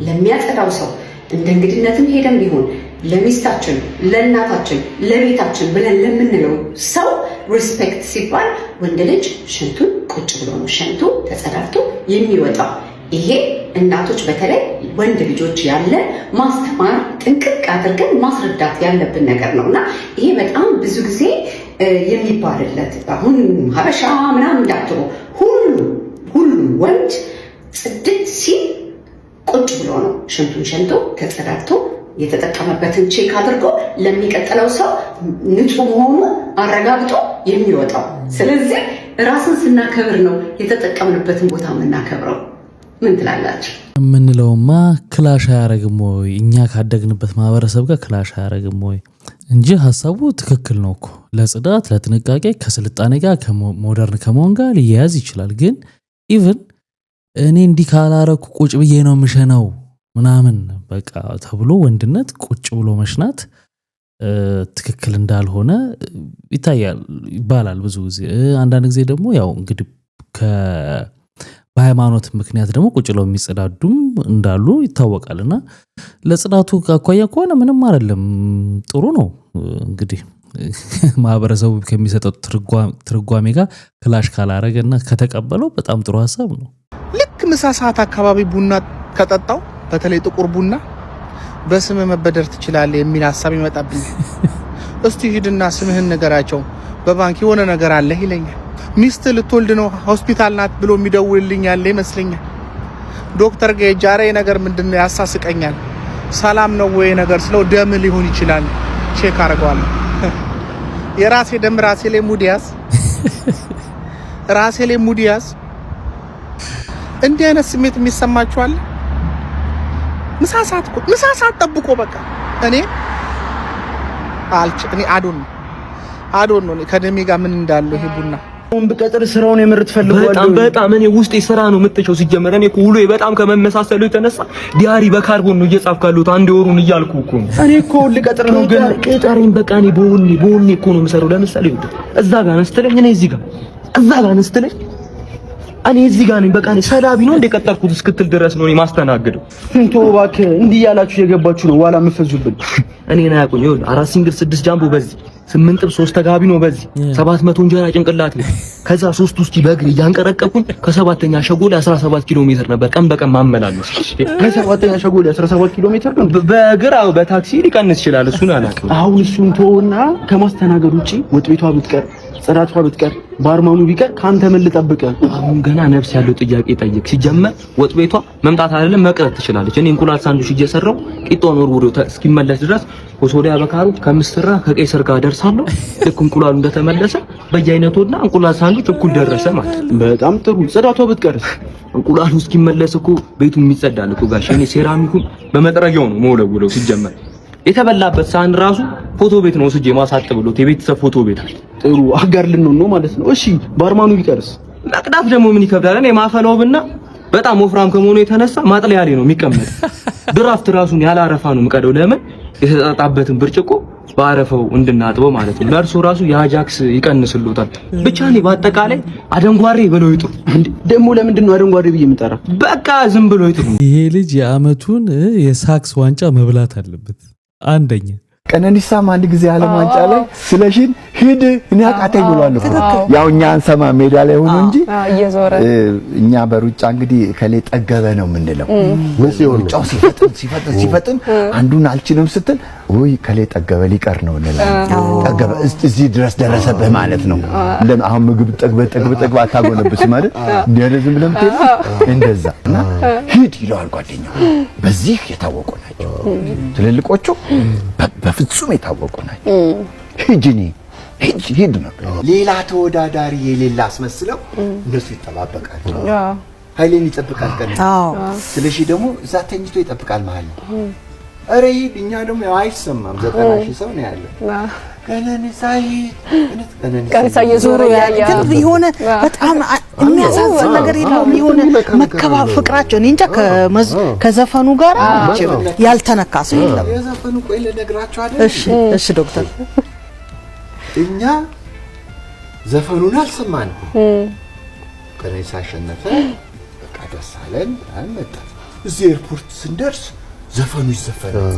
ለሚያጸዳው ሰው እንደ እንግድነትም ሄደም ቢሆን ለሚስታችን፣ ለእናታችን፣ ለቤታችን ብለን ለምንለው ሰው ሪስፔክት ሲባል ወንድ ልጅ ሽንቱን ቁጭ ብሎ ነው ሽንቱ ተጸዳድቶ የሚወጣው። ይሄ እናቶች በተለይ ወንድ ልጆች ያለ ማስተማር ጥንቅቅ አድርገን ማስረዳት ያለብን ነገር ነውና ይሄ በጣም ብዙ ጊዜ የሚባልለት አሁን ሀበሻ ምናምን እንዳትሩ ሁሉ ወንድ ጽድት ሲል ቁጭ ብሎ ነው ሽንቱን ሸንቶ ተጸዳድቶ የተጠቀመበትን ቼክ አድርጎ ለሚቀጥለው ሰው ንጹህ መሆኑ አረጋግጦ የሚወጣው። ስለዚህ ራስን ስናከብር ነው የተጠቀምንበትን ቦታ የምናከብረው። ምን ትላላችሁ? የምንለውማ ክላሽ አያረግም ወይ? እኛ ካደግንበት ማህበረሰብ ጋር ክላሽ አያረግም ወይ እንጂ ሐሳቡ ትክክል ነው እኮ። ለጽዳት ለጥንቃቄ ከስልጣኔ ጋር ከሞደርን ከመሆን ጋር ሊያያዝ ይችላል። ግን ኢቭን እኔ እንዲህ ካላረኩ ቁጭ ብዬ ነው ምሸነው ምናምን በቃ ተብሎ ወንድነት ቁጭ ብሎ መሽናት ትክክል እንዳልሆነ ይታያል ይባላል ብዙ ጊዜ። አንዳንድ ጊዜ ደግሞ ያው እንግዲህ በሃይማኖት ምክንያት ደግሞ ቁጭ ብለው የሚጸዳዱም እንዳሉ ይታወቃልና ለጽዳቱ አኳያ ከሆነ ምንም አይደለም፣ ጥሩ ነው። እንግዲህ ማህበረሰቡ ከሚሰጠው ትርጓሜ ጋር ክላሽ ካላረገና ከተቀበለው በጣም ጥሩ ሐሳብ ነው። ልክ ምሳ ሰዓት አካባቢ ቡና ከጠጣው በተለይ ጥቁር ቡና በስም መበደር ትችላለህ የሚል ሐሳብ ይመጣብኛል። እስቲ ሂድና ስምህን ነገራቸው በባንክ የሆነ ነገር አለ ይለኛል። ሚስት ልትወልድ ነው ሆስፒታል ናት ብሎ የሚደውልልኝ ያለ ይመስለኛል። ዶክተር ጋር ነገር ምንድነው ያሳስቀኛል። ሰላም ነው ወይ ነገር ስለው ደም ሊሆን ይችላል ቼክ አድርገዋለሁ። የራሴ ደም ራሴ ላይ ሙዲያስ ራሴ ላይ ሙዲያስ እንዲህ አይነት ስሜት የሚሰማችኋል? ምሳ ሰዓት ጠብቆ በቃ እኔ አዶን ነው ከደሜ ጋር ምን እንዳለው ይሄ ቡና በቀጥር ስራውን የምርት ፈልጓለሁ። በጣም እኔ ውስጤ ስራ ነው የምትጨው። ሲጀመር እኔ ሁሉ በጣም ከመመሳሰሉ የተነሳ ዲያሪ በካርቦን ነው እየጻፍካሉት አንድ ወሩን እያልኩ እኮ ነው። እኔ እኮ ልቀጥር ነው ግን ቅጠሪን በቃ እኔ በወኔ እኮ ነው የምሰራው። ለምሳሌ እዛ ጋር ነስተለኝ እኔ እዚህ ጋር እዛ ጋር ነስተለኝ እኔ እዚህ ጋር ነኝ። በቃ እኔ ሰላቢ ነው እንደቀጠርኩት እስክትል ድረስ ነው እኔ ማስተናግደው። እንቶ እባክህ እንዲህ ያላችሁ የገባችሁ ነው ዋላ የምፈዙብኝ። እኔ ነው ያቁኝ። ይኸውልህ 4 ሲንግል 6 ጃምቦ በዚህ 8.3 ተጋቢ ነው በዚህ 700 እንጀራ ጭንቅላት ላይ ከዛ 3 ውስጥ በእግር እያንቀረቀብኩኝ ከ7ኛ ሸጎል 17 ኪሎ ሜትር ነበር ቀን በቀን ማመላለስ። ከ7ኛ ሸጎል 17 ኪሎ ሜትር በእግር አው በታክሲ ሊቀንስ ይችላል። እሱን አላውቅም። አሁን እሱን ተውና ከማስተናገድ ውጪ ወጥ ቤቷ ብትቀር ጽዳቷ ብትቀር ባርማኑ ቢቀር ካንተ ምን ልጠብቅ? አሁን ገና ነፍስ ያለው ጥያቄ ጠይቅ። ሲጀመር ወጥ ቤቷ መምጣት አይደለም መቅረት ትችላለች። እኔ እንቁላል ሳንዱሽ እየሰራው ቂጦን ወርውሮ እስኪመለስ ድረስ ኮሶዲያ በካሮት ከምስራ ከቀይ ስር ጋር ደርሳለሁ። ልክ እንቁላሉ እንደተመለሰ በየአይነቱና እንቁላል ሳንዱሽ እኩል ደረሰ ማለት። በጣም ጥሩ። ጽዳቷ ብትቀርስ እንቁላሉ እስኪመለስ እኮ ቤቱ የሚጸዳል እኮ ጋሽ። እኔ ሴራሚኩን በመጥረጊያው ነው መውለውለው። ሲጀመር የተበላበት ሳህን ራሱ ፎቶ ቤት ነው ወስጄ ማሳጥ ብሎት የቤተሰብ ፎቶ ቤት አለ። ጥሩ አጋር ልንሆን ነው ማለት ነው። እሺ ባርማኑ ቢቀርስ? መቅዳት ደግሞ ምን ይከብዳል? እኔ ማፈላውብና በጣም ወፍራም ከመሆኑ የተነሳ ማጥለያ ላይ ነው የሚቀመጥ። ድራፍት ራሱን ያላረፋ ነው የምቀደው። ለምን የተጣጣበትን ብርጭቆ ባረፈው እንድናጥበው ማለት ነው። ለእርሱ ራሱ የአጃክስ ይቀንስልዎታል። ብቻ እኔ በአጠቃላይ አደንጓሬ ብለው ይጥሩ። ደግሞ ለምንድን ነው አደንጓሬ ብዬ የምጠራ? በቃ ዝም ብለው ይጥሩ። ይሄ ልጅ የአመቱን የሳክስ ዋንጫ መብላት አለበት። አንደኛ ቀነኒሳም አንድ ጊዜ ዓለም ዋንጫ ላይ ስለሽን ሂድ እኔ አቃተኝ ብሏል እኮ። ያው እኛ አንሰማ ሜዳ ላይ ሆኖ እንጂ እኛ በሩጫ እንግዲህ ከሌ ጠገበ ነው የምንለው። ሩጫው ሲፈጥን አንዱን አልችልም ስትል ወይ ከሌ ጠገበ ሊቀር ነው እንላለን። ጠገበ እዚህ ድረስ ደረሰብህ ማለት ነው። አሁን ምግብ ጠግበ አታጎነብስ ማለት እንደዚህ ብለም እንደዛ እና ሂድ ይለዋል ጓደኛው። በዚህ የታወቁ ናቸው ትልልቆቹ በፍጹም የታወቁ ናቸው። ሂድ ነው። ሌላ ተወዳዳሪ የሌላ አስመስለው እነሱ ይጠባበቃሉ። ኃይሌን ይጠብቃል ቀን። ስለሺ ደግሞ እዛ ተኝቶ ይጠብቃል ማለት ነው። ኧረ ሂድ። እኛ ደግሞ ያው አይሰማም 90,000 ሰው ነው ያለው። ቀነኒሳ እየዞሩ ግን የሆነ በጣም የሚያሳዝን ነገር የለውም። የሆነ ፍቅራቸው እኔ እንጃ ከዘፈኑ ጋር ያልተነካ ሰው የለም። የዘፈኑ ቆይ ልነግራችሁ አይደል? እሺ ዶክተር፣ እኛ ዘፈኑን አልሰማንም። ቀነኒሳ አሸነፈ፣ በቃ ደስ አለን። አመጣ እዚህ ኤርፖርት ስንደርስ ዘፈኑ ይዘፈናል።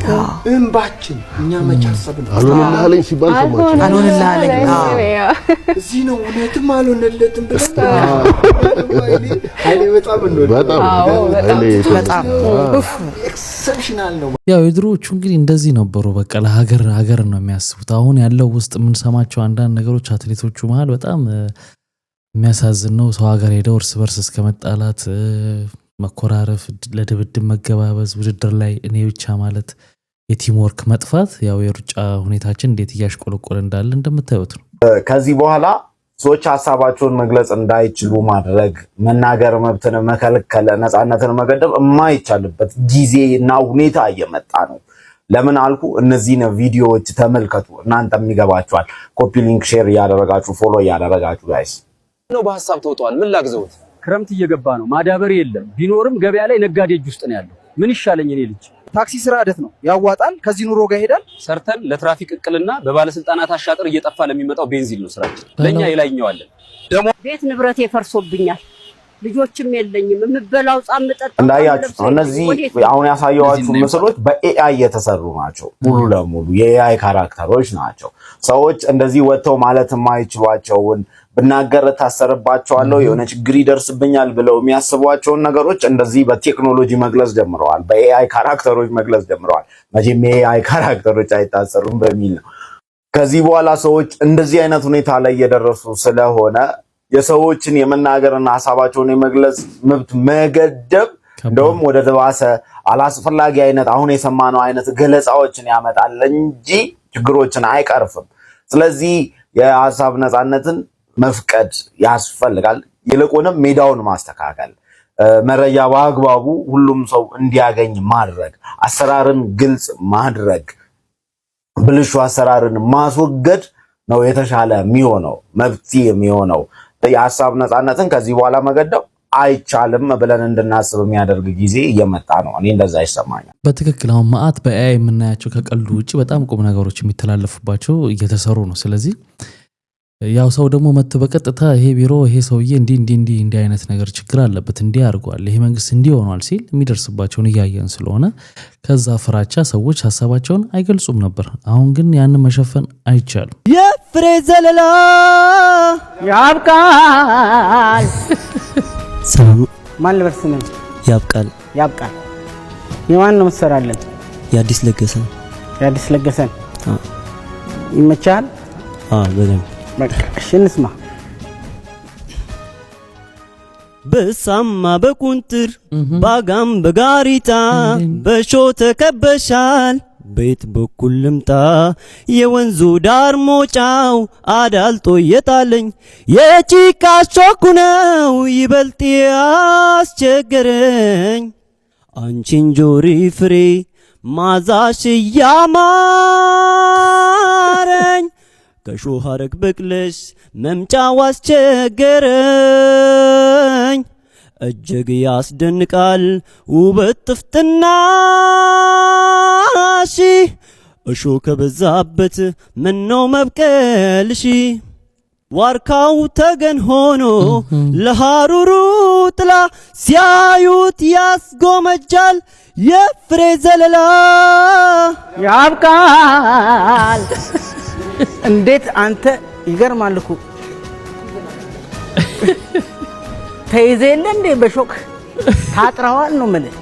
እንባችን እኛ መቻሰብን አልሆነልኝ ሲባል ሰማችሁ። አልሆነልኝ እዚህ ነው እውነትም አልሆነለትም ብለን ኃይሌ በጣም ኤክሰፕሽናል ነው። ያው የድሮዎቹ እንግዲህ እንደዚህ ነበሩ። በቃ ለሀገር ነው የሚያስቡት። አሁን ያለው ውስጥ የምንሰማቸው አንዳንድ ነገሮች አትሌቶቹ መሀል በጣም የሚያሳዝን ነው። ሰው ሀገር ሄደው እርስ በርስ እስከ መጣላት መኮራረፍ፣ ለድብድብ መገባበዝ፣ ውድድር ላይ እኔ ብቻ ማለት፣ የቲም ወርክ መጥፋት፣ ያው የሩጫ ሁኔታችን እንዴት እያሽቆለቆለ እንዳለ እንደምታዩት ነው። ከዚህ በኋላ ሰዎች ሐሳባቸውን መግለጽ እንዳይችሉ ማድረግ፣ መናገር መብትን መከልከል፣ ነፃነትን መገደብ የማይቻልበት ጊዜና ሁኔታ እየመጣ ነው። ለምን አልኩ? እነዚህን ቪዲዮዎች ተመልከቱ፣ እናንተም ይገባችኋል። ኮፒ ሊንክ ሼር ያደረጋችሁ ፎሎ ያደረጋችሁ ጋይስ ነው በሐሳብ ተውጧል። ምን ላግዘውት? ክረምት እየገባ ነው። ማዳበር የለም። ቢኖርም ገበያ ላይ ነጋዴ እጅ ውስጥ ነው ያለው። ምን ይሻለኝ እኔ ልጅ? ታክሲ ስራ እደት ነው ያዋጣል። ከዚህ ኑሮ ጋር ሄዳል። ሰርተን ለትራፊክ እቅልና በባለስልጣናት አሻጥር እየጠፋ ለሚመጣው ቤንዚን ነው ስራችን። ለኛ ይላይኛዋለን። ደሞ ቤት ንብረት ይፈርሶብኛል። ልጆችም የለኝም። የምበላው ጻም መጠጥ እንዳያችሁ ነው። እነዚህ አሁን ያሳየኋችሁ ምስሎች በኤአይ የተሰሩ ናቸው። ሙሉ ለሙሉ የኤአይ ካራክተሮች ናቸው። ሰዎች እንደዚህ ወጥተው ማለት የማይችሏቸውን ብናገር ታሰርባቸዋለሁ፣ የሆነ ችግር ይደርስብኛል ብለው የሚያስቧቸውን ነገሮች እንደዚህ በቴክኖሎጂ መግለጽ ጀምረዋል። በኤአይ ካራክተሮች መግለጽ ጀምረዋል። መቼም የኤአይ ካራክተሮች አይታሰሩም በሚል ነው። ከዚህ በኋላ ሰዎች እንደዚህ አይነት ሁኔታ ላይ እየደረሱ ስለሆነ የሰዎችን የመናገርና ሐሳባቸውን የመግለጽ መብት መገደብ እንደውም ወደ ተባሰ አላስፈላጊ አይነት አሁን የሰማነው አይነት ገለጻዎችን ያመጣል እንጂ ችግሮችን አይቀርፍም። ስለዚህ የሐሳብ ነፃነትን መፍቀድ ያስፈልጋል። ይልቁንም ሜዳውን ማስተካከል፣ መረጃ በአግባቡ ሁሉም ሰው እንዲያገኝ ማድረግ፣ አሰራርን ግልጽ ማድረግ፣ ብልሹ አሰራርን ማስወገድ ነው የተሻለ የሚሆነው መፍትሄ የሚሆነው። የሐሳብ ነፃነትን ከዚህ በኋላ መገደብ አይቻልም ብለን እንድናስብ የሚያደርግ ጊዜ እየመጣ ነው። እኔ እንደዛ ይሰማኛል። በትክክል አሁን ማአት በኤአይ የምናያቸው ከቀልዱ ውጭ በጣም ቁም ነገሮች የሚተላለፉባቸው እየተሰሩ ነው። ስለዚህ ያው ሰው ደግሞ መጥቶ በቀጥታ ይሄ ቢሮ ይሄ ሰውዬ እንዲህ አይነት ነገር ችግር አለበት እንዲህ አድርጓል ይሄ መንግስት እንዲህ ሆኗል ሲል የሚደርስባቸውን እያየን ስለሆነ ከዛ ፍራቻ ሰዎች ሐሳባቸውን አይገልጹም ነበር። አሁን ግን ያንን መሸፈን አይቻልም። የፍሬ ዘለላ ያብቃል። ሰላም ማን ልበስ ነው? ያብቃል። ያብቃል። የማን ነው መሰራለን? የአዲስ ለገሰን። የአዲስ ለገሰን ይመቻል? በደንብ በቃ እሺ እንስማ። በሳማ በቁንጥር ባጋም በጋሪታ በሾ ተከበሻል። ቤት በኩል ልምጣ የወንዙ ዳር ሞጫው አዳልጦ የጣለኝ የጭቃ ሾኩ ነው ይበልጥ ያስቸገረኝ። አንቺን ጆሪ ፍሬ ማዛሽ ያማረኝ ከሾህ ሐረግ በቅለሽ መምጫው አስቸገረኝ። እጅግ ያስደንቃል ውበት ጥፍጥናሽ እሾህ ከበዛበት ምነው መብቀልሽ። ዋርካው ተገን ሆኖ ለሐሩሩ ጥላ ሲያዩት ያስጎመጃል። የፍሬ ዘለላ ያብቃል። እንዴት አንተ ይገርማል እኮ ተይዘለ እንዴ በሾክ ታጥራዋል ነው ማለት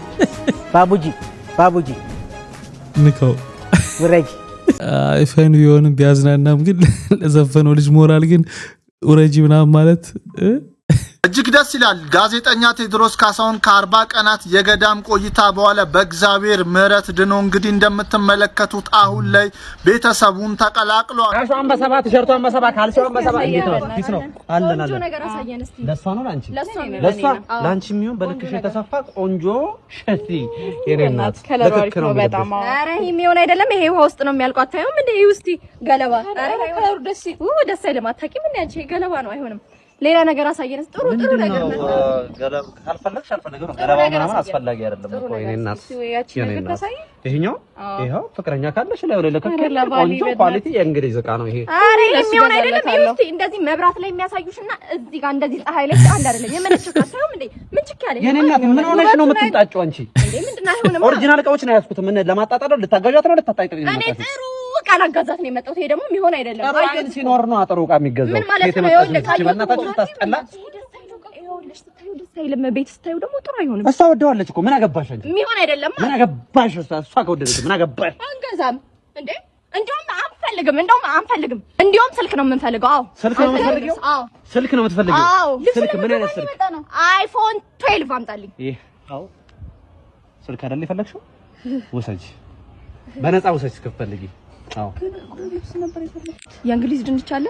ባቡጂ ንከው ውረጅ። አይፈን ቢሆንም ቢያዝናናም ግን ለዘፈነው ልጅ ሞራል ግን ውረጂ ምናምን ማለት እጅግ ደስ ይላል። ጋዜጠኛ ቴዎድሮስ ካሳሁን ከ40 ቀናት የገዳም ቆይታ በኋላ በእግዚአብሔር ምሕረት ድኖ እንግዲህ እንደምትመለከቱት አሁን ላይ ቤተሰቡን ተቀላቅሏል። ካሻውን በሰባ ቲሸርቷን በሰባ ካልሲውን በሰባ እንዴት ነው? ፒስ ነው አለን ቆንጆ ነገር አሳየን እስቲ። ለሷ ነው ላንቺ? ለሷ ላንቺ የሚሆን በልክሽ የተሰፋ ቆንጆ ሸቲ የኔናት ልክ ነው በጣም። ኧረ ይሄ የሚሆን አይደለም። ይሄ ውሃ ውስጥ ነው የሚያልቀው። አታዩም እንዴ? ይሄ ውስጥ ገለባ። ኧረ ከለሩ ደስ አይልም። አታውቂም እንዴ አንቺ? ገለባ ነው አይሆንም። ሌላ ነገር አሳየን። ጥሩ ነገር ነው። ገለባ ካልፈለግሽ አልፈለግም ነው። ገለባ ምናምን አስፈላጊ አይደለም እኮ የኔናት። ይሄኛው ይሄው ፍቅረኛ ካለሽ ላይ ወለ ቆንጆ ኳሊቲ የእንግሊዝ ዕቃ ነው ይሄ። ኧረ የሚሆን አይደለም። ይሄ ውስጥ እንደዚህ መብራት ላይ የሚያሳዩሽና እዚህ ጋር እንደዚህ ፀሐይ ላይ አንድ አይደለም። የመነችው ካሳው እንዴ ምን ችግር አለ? የኔናት ምን ሆነሽ ነው የምትንጣጪው አንቺ? እንዴ ምንድነው? አይሆንም። ኦሪጂናል ዕቃዎች ነው ያዝኩት። ምን ለማጣጣል ነው? ልታጋዣት ነው? ልታጣጣይ ነው? እኔ ጥሩ ቃል አጋዛት ነው የመጣሁት። ይሄ ደግሞ የሚሆን አይደለም። አይደል ሲኖር ነው አጥሩ ዕቃ የሚገዛው። ምን ማለት ነው? በእናታችሁ ታስጠላ። ይኸውልሽ ስታዩ ደስ አይልም። ቤት ስታዩ ደግሞ ጥሩ አይሆንም። እሷ ወደዋለች እኮ ምን አገባሽ አንቺ? የሚሆን አይደለም። ምን አገባሽ? እሷ ከወደደች ምን አገባሽ? አንገዛም እንዴ? እንደውም አንፈልግም። እንደውም ስልክ ነው የምንፈልገው። አዎ ስልክ ነው የምትፈልጊው? አዎ ስልክ ነው የምትፈልጊው? አዎ ስልክ ምን አይነት ስልክ? አይፎን 12 አምጣልኝ። አዎ ስልክ አይደል የፈለግሽው? ውሰጂ፣ በነፃ ውሰጂ። እስክትፈልጊ የእንግሊዝ ድንች አለ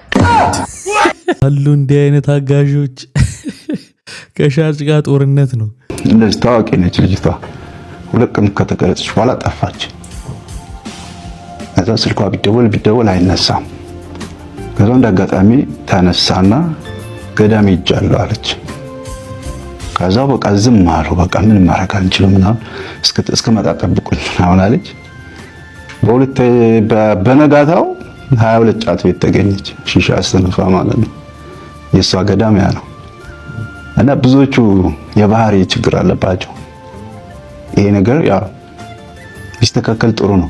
አሉ እንዲህ አይነት አጋዦች ከሻጭ ጋር ጦርነት ነው። እንደዚህ ታዋቂ ነች ልጅቷ። ሁለት ቀን ከተቀረጸች በኋላ ጠፋች። ከዛ ስልኳ ቢደወል አይነሳም። ከዛ እንዳጋጣሚ ተነሳና ገዳም ሄጃለሁ አለች። ከዛ በቃ ዝም አሉ። በቃ ምን ማረግ አንችልም ምናምን እስከ መጣ ጠብቁኝ ምናምን አለች። በነጋታው 22 ጫት ቤት ተገኘች። ሺሻ አስተንፋ ማለት ነው። የሷ ገዳም ያ ነው። እና ብዙዎቹ የባህሪ ችግር አለባቸው። ይሄ ነገር ያው ቢስተካከል ጥሩ ነው።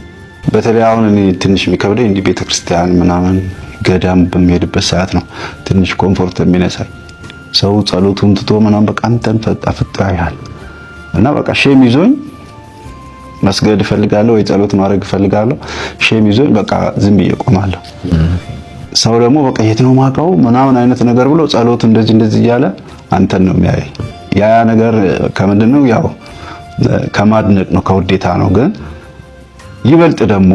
በተለይ አሁን እኔ ትንሽ የሚከብደኝ እንዲህ ቤተክርስቲያን ምናምን ገዳም በሚሄድበት ሰዓት ነው ትንሽ ኮምፎርት የሚነሳኝ። ሰው ጸሎቱን ትቶ ምናምን በቃ አንተን ፈጣፍጣ ያህል እና በቃ ሼም ይዞኝ መስገድ እፈልጋለሁ ወይ ጸሎት ማድረግ እፈልጋለሁ። ሼም ይዞኝ በቃ ዝም ብዬ ቆማለሁ። ሰው ደግሞ በቃ የት ነው ማውቀው ምናምን አይነት ነገር ብሎ ጸሎት እንደዚህ እያለ አንተን ነው የሚያይ። ያ ነገር ከምንድነው? ያው ከማድነቅ ነው ከውዴታ ነው። ግን ይበልጥ ደግሞ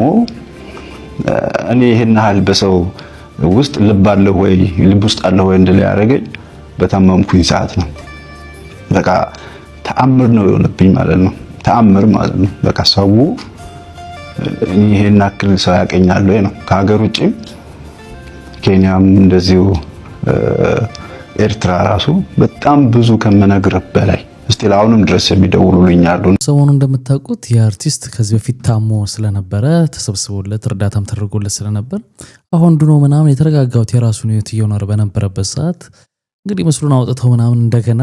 እኔ ይሄን ያህል በሰው ውስጥ ልብ ውስጥ አለ ወይ እንደለ ያደረገኝ በታመምኩኝ ሰዓት ነው። በቃ ተአምር ነው የሆነብኝ ማለት ነው። ተአምር ማለት ነው። በቃ ሰው እኔ ይሄን አክል ሰው ያቀኛል ወይ ነው። ከሀገር ውጪም ኬንያም እንደዚሁ ኤርትራ ራሱ በጣም ብዙ ከመነግርህ በላይ እስቲል አሁንም ድረስ የሚደውሉልኝ አሉ። ሰሞኑን እንደምታውቁት የአርቲስት ከዚህ በፊት ታሞ ስለነበረ ተሰብስቦለት እርዳታም ተደርጎለት ስለነበር አሁን ድኖ ምናምን የተረጋጋውት የራሱን ህይወት እየኖረ በነበረበት ሰዓት እንግዲህ ምስሉን አውጥተው ምናምን እንደገና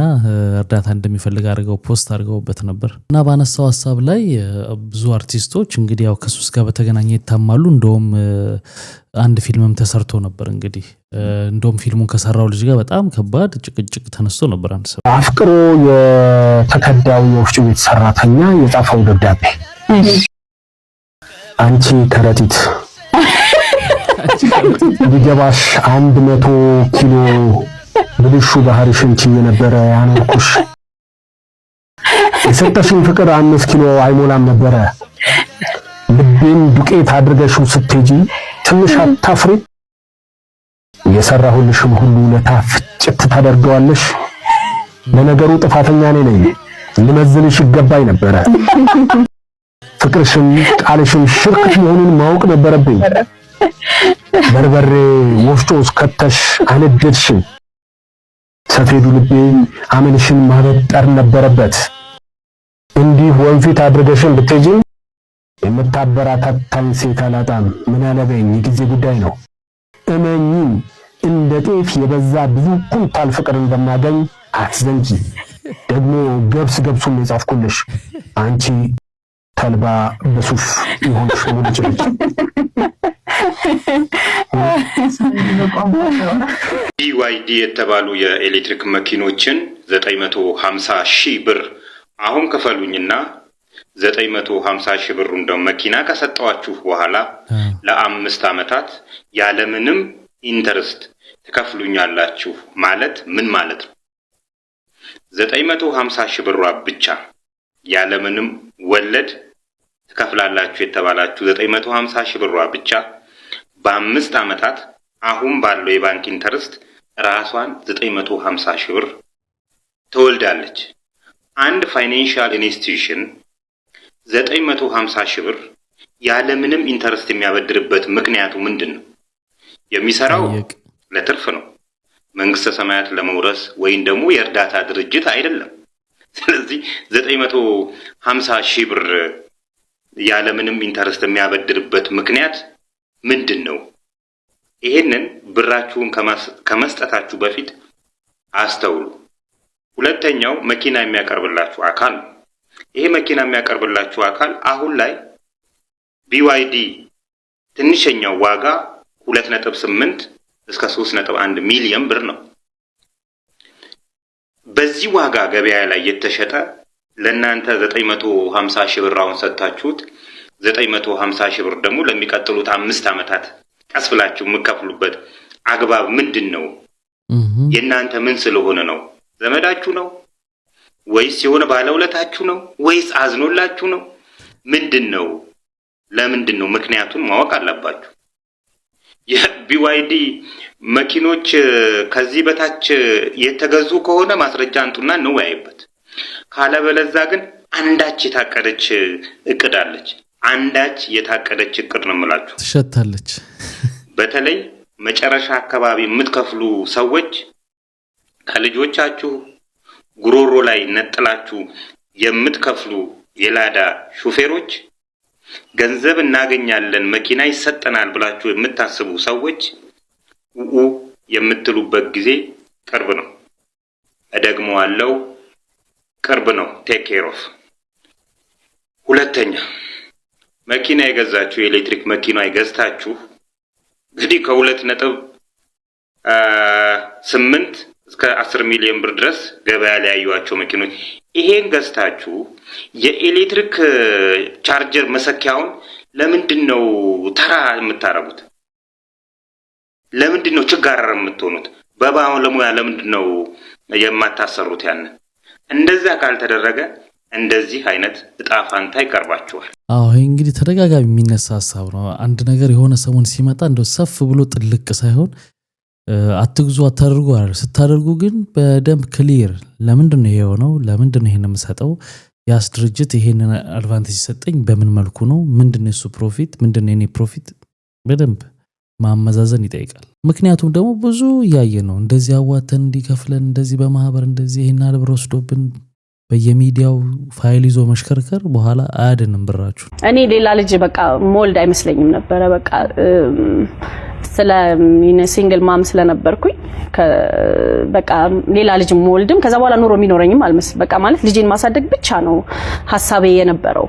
እርዳታ እንደሚፈልግ አድርገው ፖስት አድርገውበት ነበር እና ባነሳው ሐሳብ ላይ ብዙ አርቲስቶች እንግዲህ ያው ከሱስ ጋር በተገናኘ ይታማሉ። እንደውም አንድ ፊልምም ተሰርቶ ነበር። እንግዲህ እንደውም ፊልሙን ከሰራው ልጅ ጋር በጣም ከባድ ጭቅጭቅ ተነስቶ ነበር። አንድ ሰው አፍቅሮ የተከዳው የወፍጮ ቤት ሰራተኛ የጻፈው ደብዳቤ አንቺ ከረጢት ቢገባሽ 100 ኪሎ ብልሹ ባህርሽን ችዬ ነበረ ያኖርኩሽ። የሰጠሽኝ ፍቅር 5 ኪሎ አይሞላም ነበረ። ልቤን ዱቄት አድርገሽው ስትሄጂ ትንሽ አታፍሪ? የሰራሁልሽም ሁሉ ለታፍጭት ታደርገዋለሽ። ለነገሩ ጥፋተኛ ነኝ። ልመዝንሽ ይገባኝ ነበረ። ፍቅርሽም ቃልሽም ሽርክት መሆኑን ማወቅ ነበረብኝ። በርበሬ ወፍጮ ውስጥ ከተሽ አነደድሽኝ። ሰፌዱ ልቤ አመልሽን ማበጠር ነበረበት። እንዲህ ወንፊት አድርገሽን ብትሄጂ የምታበራታታኝ ሴት አላጣም። ምን ያለበኝ የጊዜ ጉዳይ ነው። እመኚ እንደ ጤፍ የበዛ ብዙ ኩንታል ፍቅር እንደማገኝ አትዘንጂ። ደግሞ ገብሱን የጻፍኩልሽ አንቺ ተልባ በሱፍ ይሆንሽ ሙልጭ BYD የተባሉ የኤሌክትሪክ መኪኖችን 950 ሺህ ብር አሁን ከፈሉኝና 950 ሺህ ብሩን ደግሞ መኪና ከሰጠዋችሁ በኋላ ለ5 ዓመታት ያለምንም ኢንተረስት ትከፍሉኛላችሁ ማለት ምን ማለት ነው? 950 ሺህ ብሯ ብቻ ያለምንም ወለድ ትከፍላላችሁ የተባላችሁ 950 ሺህ ብሯ ብቻ በ5 ዓመታት አሁን ባለው የባንክ ኢንተረስት ራሷን 950 ሺህ ብር ትወልዳለች። አንድ ፋይናንሻል ኢንስቲትዩሽን 950 ሺህ ብር ያለምንም ኢንተረስት የሚያበድርበት ምክንያቱ ምንድነው? የሚሰራው ለትርፍ ነው። መንግስተ ሰማያት ለመውረስ ወይም ደግሞ የእርዳታ ድርጅት አይደለም። ስለዚህ 950 ሺህ ብር ያለምንም ኢንተረስት የሚያበድርበት ምክንያት ምንድነው? ይሄንን ብራችሁን ከመስጠታችሁ በፊት አስተውሉ። ሁለተኛው መኪና የሚያቀርብላችሁ አካል ነው። ይሄ መኪና የሚያቀርብላችሁ አካል አሁን ላይ BYD ትንሽኛው ዋጋ 2.8 እስከ 3.1 ሚሊዮን ብር ነው። በዚህ ዋጋ ገበያ ላይ የተሸጠ ለእናንተ 950 ሺህ ብር አሁን ሰጣችሁት 950 ሺህ ብር ደግሞ ለሚቀጥሉት 5 ዓመታት ቀስ ብላችሁ የምትከፍሉበት አግባብ ምንድነው? የእናንተ ምን ስለሆነ ነው? ዘመዳችሁ ነው ወይስ የሆነ ባለውለታችሁ ነው ወይስ አዝኖላችሁ ነው? ምንድነው? ለምንድነው? ምክንያቱን ማወቅ አለባችሁ። የቢዋይዲ መኪኖች ከዚህ በታች የተገዙ ከሆነ ማስረጃ አንጡና እንወያይበት። ካለበለዛ ግን አንዳች የታቀደች እቅድ አለች። አንዳች የታቀደች እቅድ ነው የምላችሁ። ትሸታለች። በተለይ መጨረሻ አካባቢ የምትከፍሉ ሰዎች ከልጆቻችሁ ጉሮሮ ላይ ነጥላችሁ የምትከፍሉ የላዳ ሹፌሮች፣ ገንዘብ እናገኛለን መኪና ይሰጠናል ብላችሁ የምታስቡ ሰዎች የምትሉበት ጊዜ ቅርብ ነው። እደግመዋለሁ፣ ቅርብ ነው። ቴክ ኬር ኦፍ። ሁለተኛ መኪና የገዛችሁ የኤሌክትሪክ መኪና የገዝታችሁ እንግዲህ ከ2.8 እስከ 10 ሚሊዮን ብር ድረስ ገበያ ላይ ያዩዋቸው መኪኖች ይሄን ገዝታችሁ የኤሌክትሪክ ቻርጀር መሰኪያውን ለምንድነው ተራ የምታረጉት? ለምንድነው ችጋራር የምትሆኑት? በባለሙያ ለምንድነው የማታሰሩት? ያንን እንደዛ ካልተደረገ እንደዚህ አይነት እጣ ፋንታ ይቀርባችኋል። አዎ ይሄ እንግዲህ ተደጋጋሚ የሚነሳ ሀሳብ ነው። አንድ ነገር የሆነ ሰሞን ሲመጣ እንደው ሰፍ ብሎ ጥልቅ ሳይሆን አትግዙ አታደርጉ አይደል? ስታደርጉ ግን በደንብ ክሊር ለምንድነው ይሄ ሆነው? ለምንድነው ይሄን የምሰጠው? ያስ ድርጅት ይሄንን አድቫንቴጅ ሰጠኝ በምን መልኩ ነው? ምንድነው እሱ ፕሮፊት? ምንድነው የኔ ፕሮፊት? በደንብ ማመዛዘን ይጠይቃል። ምክንያቱም ደግሞ ብዙ ያየ ነው እንደዚህ አዋተን እንዲከፍለን እንደዚህ በማህበር እንደዚህ ይሄን አልብሮ ወስዶብን በየሚዲያው ፋይል ይዞ መሽከርከር በኋላ አያድንም ብራችሁ። እኔ ሌላ ልጅ በቃ ሞልድ አይመስለኝም ነበር። በቃ ስለ ሲንግል ማም ስለነበርኩኝ በቃ ሌላ ልጅ ሞልድም ከዛ በኋላ ኑሮ የሚኖረኝም አልመስል በቃ ማለት ልጄን ማሳደግ ብቻ ነው ሐሳቤ የነበረው።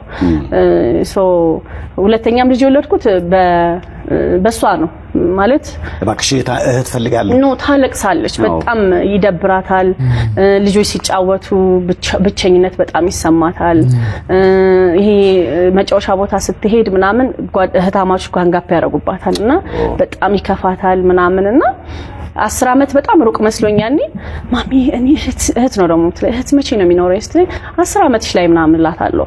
ሁለተኛም ልጅ የወለድኩት በሷ ነው ማለት እባክሽ እህት ፈልጋለሁ ነው። ታለቅሳለች፣ በጣም ይደብራታል። ልጆች ሲጫወቱ ብቸኝነት በጣም ይሰማታል። ይሄ መጫወቻ ቦታ ስትሄድ ምናምን እህታማቾች ጋንጋፕ ያረጉባታልና በጣም ይከፋታል ምናምንና 10 አመት በጣም ሩቅ መስሎኛል። ማሚ እኔ እህት ነው ደግሞ እህት መቼ ነው የሚኖረው? 10 አመትሽ ላይ ምናምን እላታለሁ።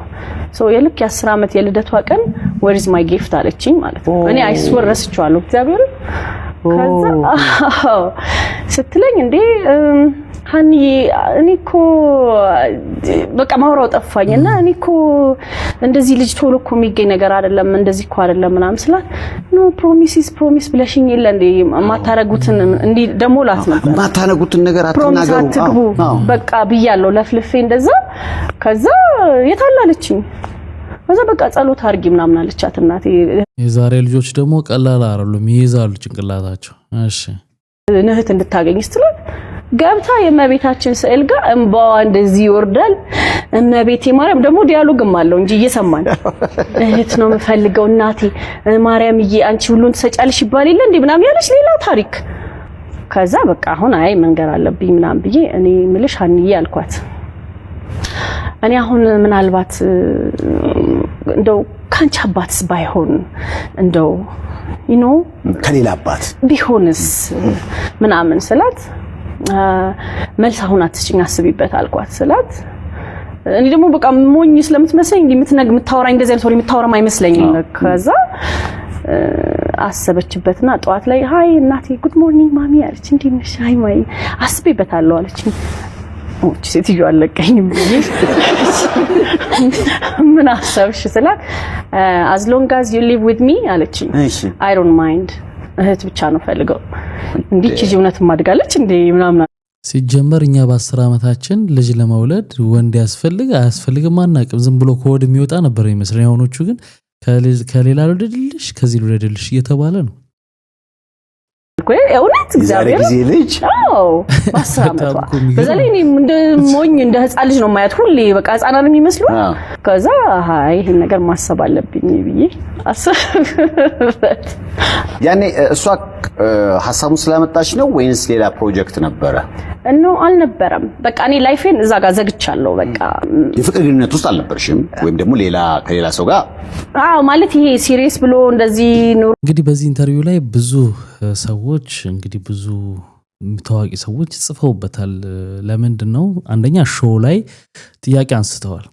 የልክ የ10 አመት የልደቷ ቀን where is my gift አለችኝ ማለት ነው። እኔ አይስወር ረስቼዋለሁ እግዚአብሔር። ከዛ ስትለኝ እንዴ ሃኒ እኔኮ በቃ ማውራው ጠፋኝና እኔኮ እንደዚህ ልጅ ቶሎ እኮ የሚገኝ ነገር አይደለም እንደዚህ እኮ አይደለም ምናምን ስላት ኖ ፕሮሚስ ብለሽኝ የለ እንዴ ማታረጉትን እንዴ ደሞ ላት ነበር ማታረጉትን ነገር አትናገሩ በቃ ብያለሁ ለፍልፌ እንደዛ። ከዛ የታላለችኝ ከዛ በቃ ጸሎት አርጊ ምናምን አለቻት እናቴ። የዛሬ ልጆች ደግሞ ቀላል አይደሉም፣ ይይዛሉ ጭንቅላታቸው። እሺ እህት እንድታገኝ ስትላት ገብታ የእመቤታችን ስዕል ጋር እንባዋ እንደዚህ ይወርዳል። እመቤቴ ማርያም ደግሞ ዲያሎግም አለው እንጂ እየሰማን እህት ነው የምፈልገው እናቴ ማርያምዬ አንቺ ሁሉን ትሰጫለሽ ይባል የለ እንዴ ምናምን ያለች ሌላ ታሪክ። ከዛ በቃ አሁን አይ መንገር አለብኝ ምናምን ብዬ እኔ ምልሽ ሃንዬ አልኳት እኔ አሁን ምናልባት እንደው ካንቺ አባትስ ባይሆን እንደው ከሌላ አባት ቢሆንስ ምናምን ስላት መልስ አሁን አትስጭኝ አስቢበት አልኳት ስላት እኔ ደግሞ በቃ ሞኝ ስለምትመስለኝ የምታወራኝ እንደዚህ አይነት ወሬ የምታወራም አይመስለኝም። ከዛ አሰበችበትና ጧት ላይ ሃይ እናቴ ጉድ ሞርኒንግ ማሚ አለች። እንዴ ነሽ? ሃይ ማይ አስቢበታለሁ አለችኝ። ኦች ሴትዮ አለቀኝም ብዬ ምን አሰብሽ ስላት as long as you live with me አለችኝ። I don't mind እህት ብቻ ነው ፈልገው እንዲህ ጂውነት ማድጋለች እንዴ ምናምን። ሲጀመር እኛ በ10 አመታችን ልጅ ለመውለድ ወንድ ያስፈልግ አያስፈልግም አናውቅም። ዝም ብሎ ኮድ የሚወጣ ነበር ይመስል። ያውኖቹ ግን ከሌላ ልደልሽ ከዚህ ልደልሽ እየተባለ ነው። እውነት እግዚአብሔር ልጅ በ10 አመቷ በዛ ላይ እንደ ሞኝ እንደ ህፃን ልጅ ነው ማያት ሁሌ በቃ ህፃናን የሚመስሉ። ከዛ አይ ይሄን ነገር ማሰብ አለብኝ ብዬ አሰብኩት። ያኔ እሷ ሐሳቡን ስላመጣች ነው ወይንስ ሌላ ፕሮጀክት ነበረ? ነው አልነበረም። በቃ እኔ ላይፌን እዛ ጋር ዘግቻለሁ። በቃ የፍቅር ግንኙነት ውስጥ አልነበርሽም ወይም ደግሞ ከሌላ ሰው ጋር? አዎ ማለት ይሄ ሲሪየስ ብሎ እንደዚህ ነው። እንግዲህ በዚህ ኢንተርቪው ላይ ብዙ ሰዎች እንግዲህ ብዙ ታዋቂ ሰዎች ጽፈውበታል። ለምንድን ነው? አንደኛ ሾው ላይ ጥያቄ አንስተዋል።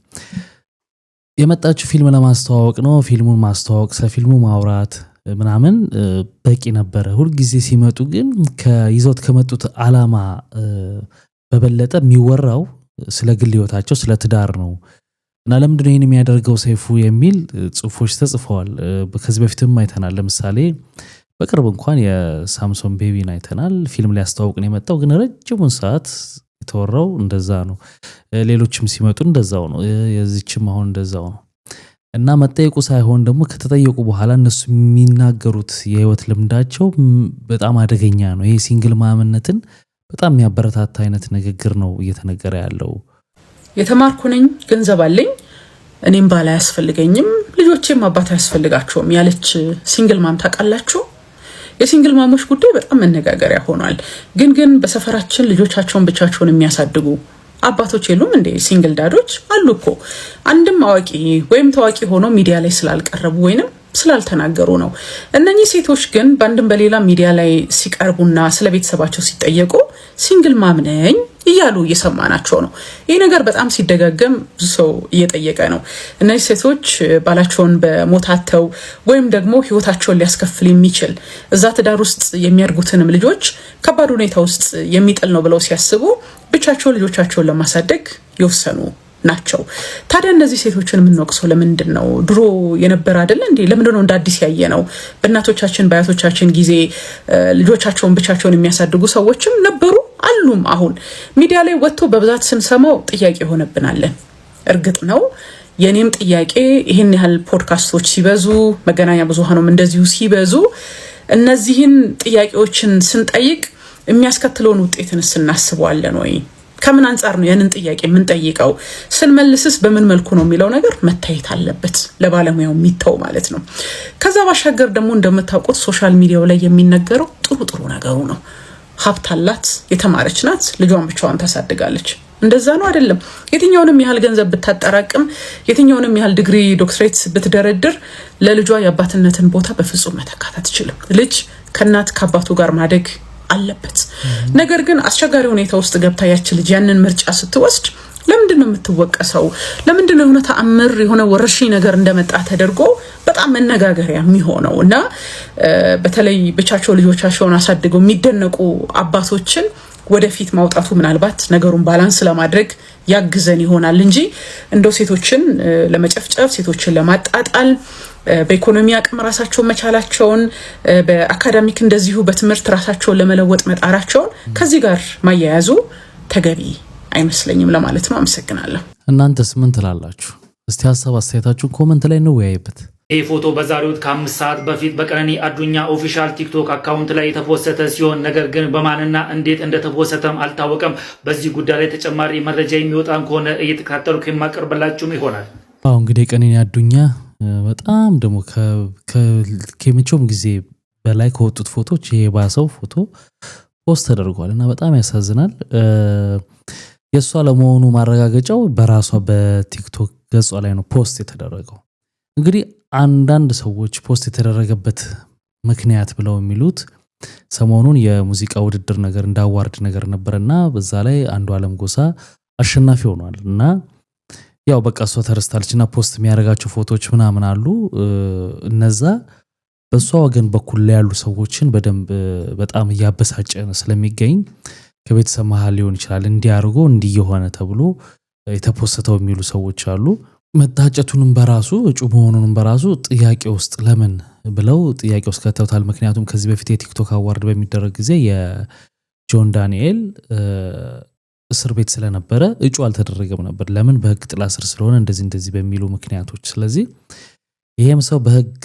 የመጣችው ፊልም ለማስተዋወቅ ነው። ፊልሙን ማስተዋወቅ፣ ስለፊልሙ ማውራት፣ ምናምን በቂ ነበረ። ሁሉ ጊዜ ሲመጡ ግን ከይዘውት ከመጡት አላማ በበለጠ የሚወራው ስለ ግል ህይወታቸው ስለ ትዳር ነው እና ለምንድነው ይሄን የሚያደርገው ሰይፉ የሚል ጽሁፎች ተጽፈዋል። ከዚህ በፊትም አይተናል። ለምሳሌ በቅርብ እንኳን የሳምሶን ቤቢን አይተናል። ፊልም ላይ ያስተዋውቅ ነው የመጣው ግን ረጅሙን ሰዓት የተወራው እንደዛ ነው። ሌሎችም ሲመጡ እንደዛው ነው። የዚህችም አሁን እንደዛው ነው እና መጠየቁ ሳይሆን ደግሞ ከተጠየቁ በኋላ እነሱ የሚናገሩት የህይወት ልምዳቸው በጣም አደገኛ ነው። ይሄ ሲንግል ማምነትን በጣም የሚያበረታታ አይነት ንግግር ነው እየተነገረ ያለው። የተማርኩ ነኝ፣ ገንዘብ አለኝ፣ እኔም ባል አያስፈልገኝም፣ ልጆቼም አባት አያስፈልጋቸውም ያለች ሲንግል ማም ታውቃላችሁ? የሲንግል ማሞች ጉዳይ በጣም መነጋገሪያ ሆኗል። ግን በሰፈራችን ልጆቻቸውን ብቻቸውን የሚያሳድጉ አባቶች የሉም እንዴ? ሲንግል ዳዶች አሉ እኮ። አንድም አዋቂ ወይም ታዋቂ ሆኖ ሚዲያ ላይ ስላልቀረቡ ወይንም ስላልተናገሩ ነው። እነኚህ ሴቶች ግን በአንድም በሌላ ሚዲያ ላይ ሲቀርቡና ስለ ቤተሰባቸው ሲጠየቁ ሲንግል ማም ነኝ እያሉ እየሰማናቸው ነው። ይህ ነገር በጣም ሲደጋገም ብዙ ሰው እየጠየቀ ነው። እነዚህ ሴቶች ባላቸውን በሞታተው ወይም ደግሞ ህይወታቸውን ሊያስከፍል የሚችል እዛ ትዳር ውስጥ የሚያድጉትንም ልጆች ከባድ ሁኔታ ውስጥ የሚጥል ነው ብለው ሲያስቡ ብቻቸው ልጆቻቸውን ለማሳደግ የወሰኑ ናቸው። ታዲያ እነዚህ ሴቶችን የምንወቅሰው ለምንድን ነው? ድሮ የነበረ አይደለ እንዴ? ለምንድን ነው እንደ አዲስ ያየ ነው? በእናቶቻችን በአያቶቻችን ጊዜ ልጆቻቸውን ብቻቸውን የሚያሳድጉ ሰዎችም ነበሩ አሉም። አሁን ሚዲያ ላይ ወጥቶ በብዛት ስንሰማው ጥያቄ ሆነብናለን። እርግጥ ነው የኔም ጥያቄ ይሄን ያህል ፖድካስቶች ሲበዙ መገናኛ ብዙሃኑም እንደዚሁ ሲበዙ እነዚህን ጥያቄዎችን ስንጠይቅ የሚያስከትለውን ውጤትን ስናስበዋለን ወይ? ከምን አንጻር ነው ያንን ጥያቄ የምንጠይቀው? ስንመልስስ በምን መልኩ ነው የሚለው ነገር መታየት አለበት፣ ለባለሙያው የሚተው ማለት ነው። ከዛ ባሻገር ደግሞ እንደምታውቁት ሶሻል ሚዲያው ላይ የሚነገረው ጥሩ ነገሩ ነው። ሀብት አላት፣ የተማረች ናት፣ ልጇን ብቻዋን ታሳድጋለች። እንደዛ ነው አይደለም? የትኛውንም ያህል ገንዘብ ብታጠራቅም፣ የትኛውንም ያህል ዲግሪ ዶክትሬት ብትደረድር ለልጇ የአባትነትን ቦታ በፍጹም መተካት አትችልም። ልጅ ከእናት ከአባቱ ጋር ማደግ አለበት። ነገር ግን አስቸጋሪ ሁኔታ ውስጥ ገብታ ያች ልጅ ያንን ምርጫ ስትወስድ ለምንድን ነው የምትወቀሰው? ለምንድን ነው የሆነ ተአምር የሆነ ወረርሽኝ ነገር እንደመጣ ተደርጎ በጣም መነጋገሪያ የሚሆነው? እና በተለይ ብቻቸው ልጆቻቸውን አሳድገው የሚደነቁ አባቶችን ወደፊት ማውጣቱ ምናልባት ነገሩን ባላንስ ለማድረግ ያግዘን ይሆናል እንጂ እንደው ሴቶችን ለመጨፍጨፍ፣ ሴቶችን ለማጣጣል፣ በኢኮኖሚ አቅም ራሳቸውን መቻላቸውን፣ በአካዳሚክ እንደዚሁ በትምህርት ራሳቸውን ለመለወጥ መጣራቸውን ከዚህ ጋር ማያያዙ ተገቢ አይመስለኝም ለማለት ነው። አመሰግናለሁ። እናንተስ ምን ትላላችሁ? እስቲ ሀሳብ አስተያየታችሁን ኮመንት ላይ እንወያይበት። ይህ ፎቶ በዛሬው ከ5 ሰዓት በፊት በቀነኒ አዱኛ ኦፊሻል ቲክቶክ አካውንት ላይ የተፖሰተ ሲሆን ነገር ግን በማንና እንዴት እንደተፖሰተም አልታወቀም። በዚህ ጉዳይ ላይ ተጨማሪ መረጃ የሚወጣን ከሆነ እየተከታተሉ የማቀርብላችሁም ይሆናል። አዎ እንግዲህ ቀነኒ አዱኛ በጣም ደግሞ ከመቼውም ጊዜ በላይ ከወጡት ፎቶች ይሄ ባሰው ፎቶ ፖስት ተደርጓል እና በጣም ያሳዝናል። የሷ ለመሆኑ ማረጋገጫው በራሷ በቲክቶክ ገጿ ላይ ነው ፖስት የተደረገው። እንግዲህ አንዳንድ ሰዎች ፖስት የተደረገበት ምክንያት ብለው የሚሉት ሰሞኑን የሙዚቃ ውድድር ነገር እንዳዋርድ ነገር ነበርና በዛ ላይ አንዱዓለም ጎሳ አሸናፊ ሆኗል እና ያው በቃ እሷ ተረስታለችና ፖስት የሚያደርጋቸው ፎቶዎች ምናምን አሉ። እነዛ በሷ ወገን በኩል ላይ ያሉ ሰዎችን በደንብ በጣም እያበሳጨ ስለሚገኝ ከቤተሰብ መሃል ሊሆን ይችላል እንዲያርጎ እንዲየሆነ ተብሎ የተፖስተው የሚሉ ሰዎች አሉ። መታጨቱንም በራሱ እጩ መሆኑንም በራሱ ጥያቄ ውስጥ ለምን ብለው ጥያቄ ውስጥ ከተውታል። ምክንያቱም ከዚህ በፊት የቲክቶክ አዋርድ በሚደረግ ጊዜ የጆን ዳንኤል እስር ቤት ስለነበረ እጩ አልተደረገም ነበር። ለምን? በህግ ጥላ ስር ስለሆነ እንደዚህ በሚሉ ምክንያቶች። ስለዚህ ይሄም ሰው በህግ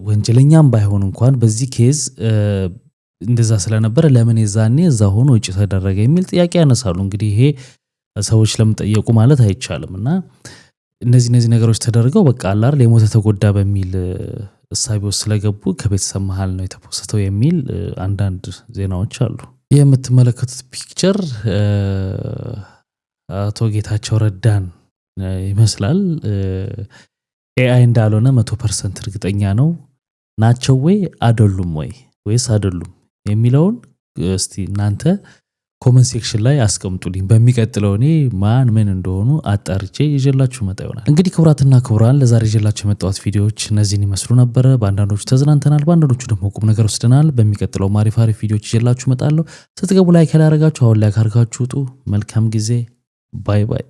ወንጀለኛም ባይሆን እንኳን በዚህ ኬዝ እንደዛ ስለነበረ ለምን የዛኔ እዛ ሆኖ እጩ ተደረገ የሚል ጥያቄ ያነሳሉ። እንግዲህ ይሄ ሰዎች ለምን ጠየቁ ማለት አይቻልምና እነዚህ ነገሮች ተደርገው በቃ አላር ለሞተ ተጎዳ በሚል እሳቤ ውስጥ ስለገቡ ከቤተሰብ መሃል ነው የተፖስተው የሚል አንዳንድ ዜናዎች አሉ። የምትመለከቱት ፒክቸር አቶ ጌታቸው ረዳን ይመስላል። ኤአይ እንዳልሆነ 100% እርግጠኛ ነው። ናቸው ወይ አይደሉም ወይስ አይደሉም የሚለውን እስቲ እናንተ ኮመንት ሴክሽን ላይ አስቀምጡልኝ። በሚቀጥለው እኔ ማን ምን እንደሆኑ አጣርቼ ይዤላችሁ መጣ ይሆናል። እንግዲህ ክቡራትና ክቡራን ለዛሬ ይዤላችሁ የመጣሁት ቪዲዮዎች እነዚህን ይመስሉ ነበረ። በአንዳንዶቹ ተዝናንተናል፣ በአንዳንዶቹ ደግሞ ቁም ነገር ወስደናል። በሚቀጥለው አሪፍ ቪዲዮዎች ይዤላችሁ እመጣለሁ። ስትገቡ ላይክ ያላረጋችሁ አሁን ላይክ አድርጋችሁ ውጡ። መልካም ጊዜ። ባይ ባይ።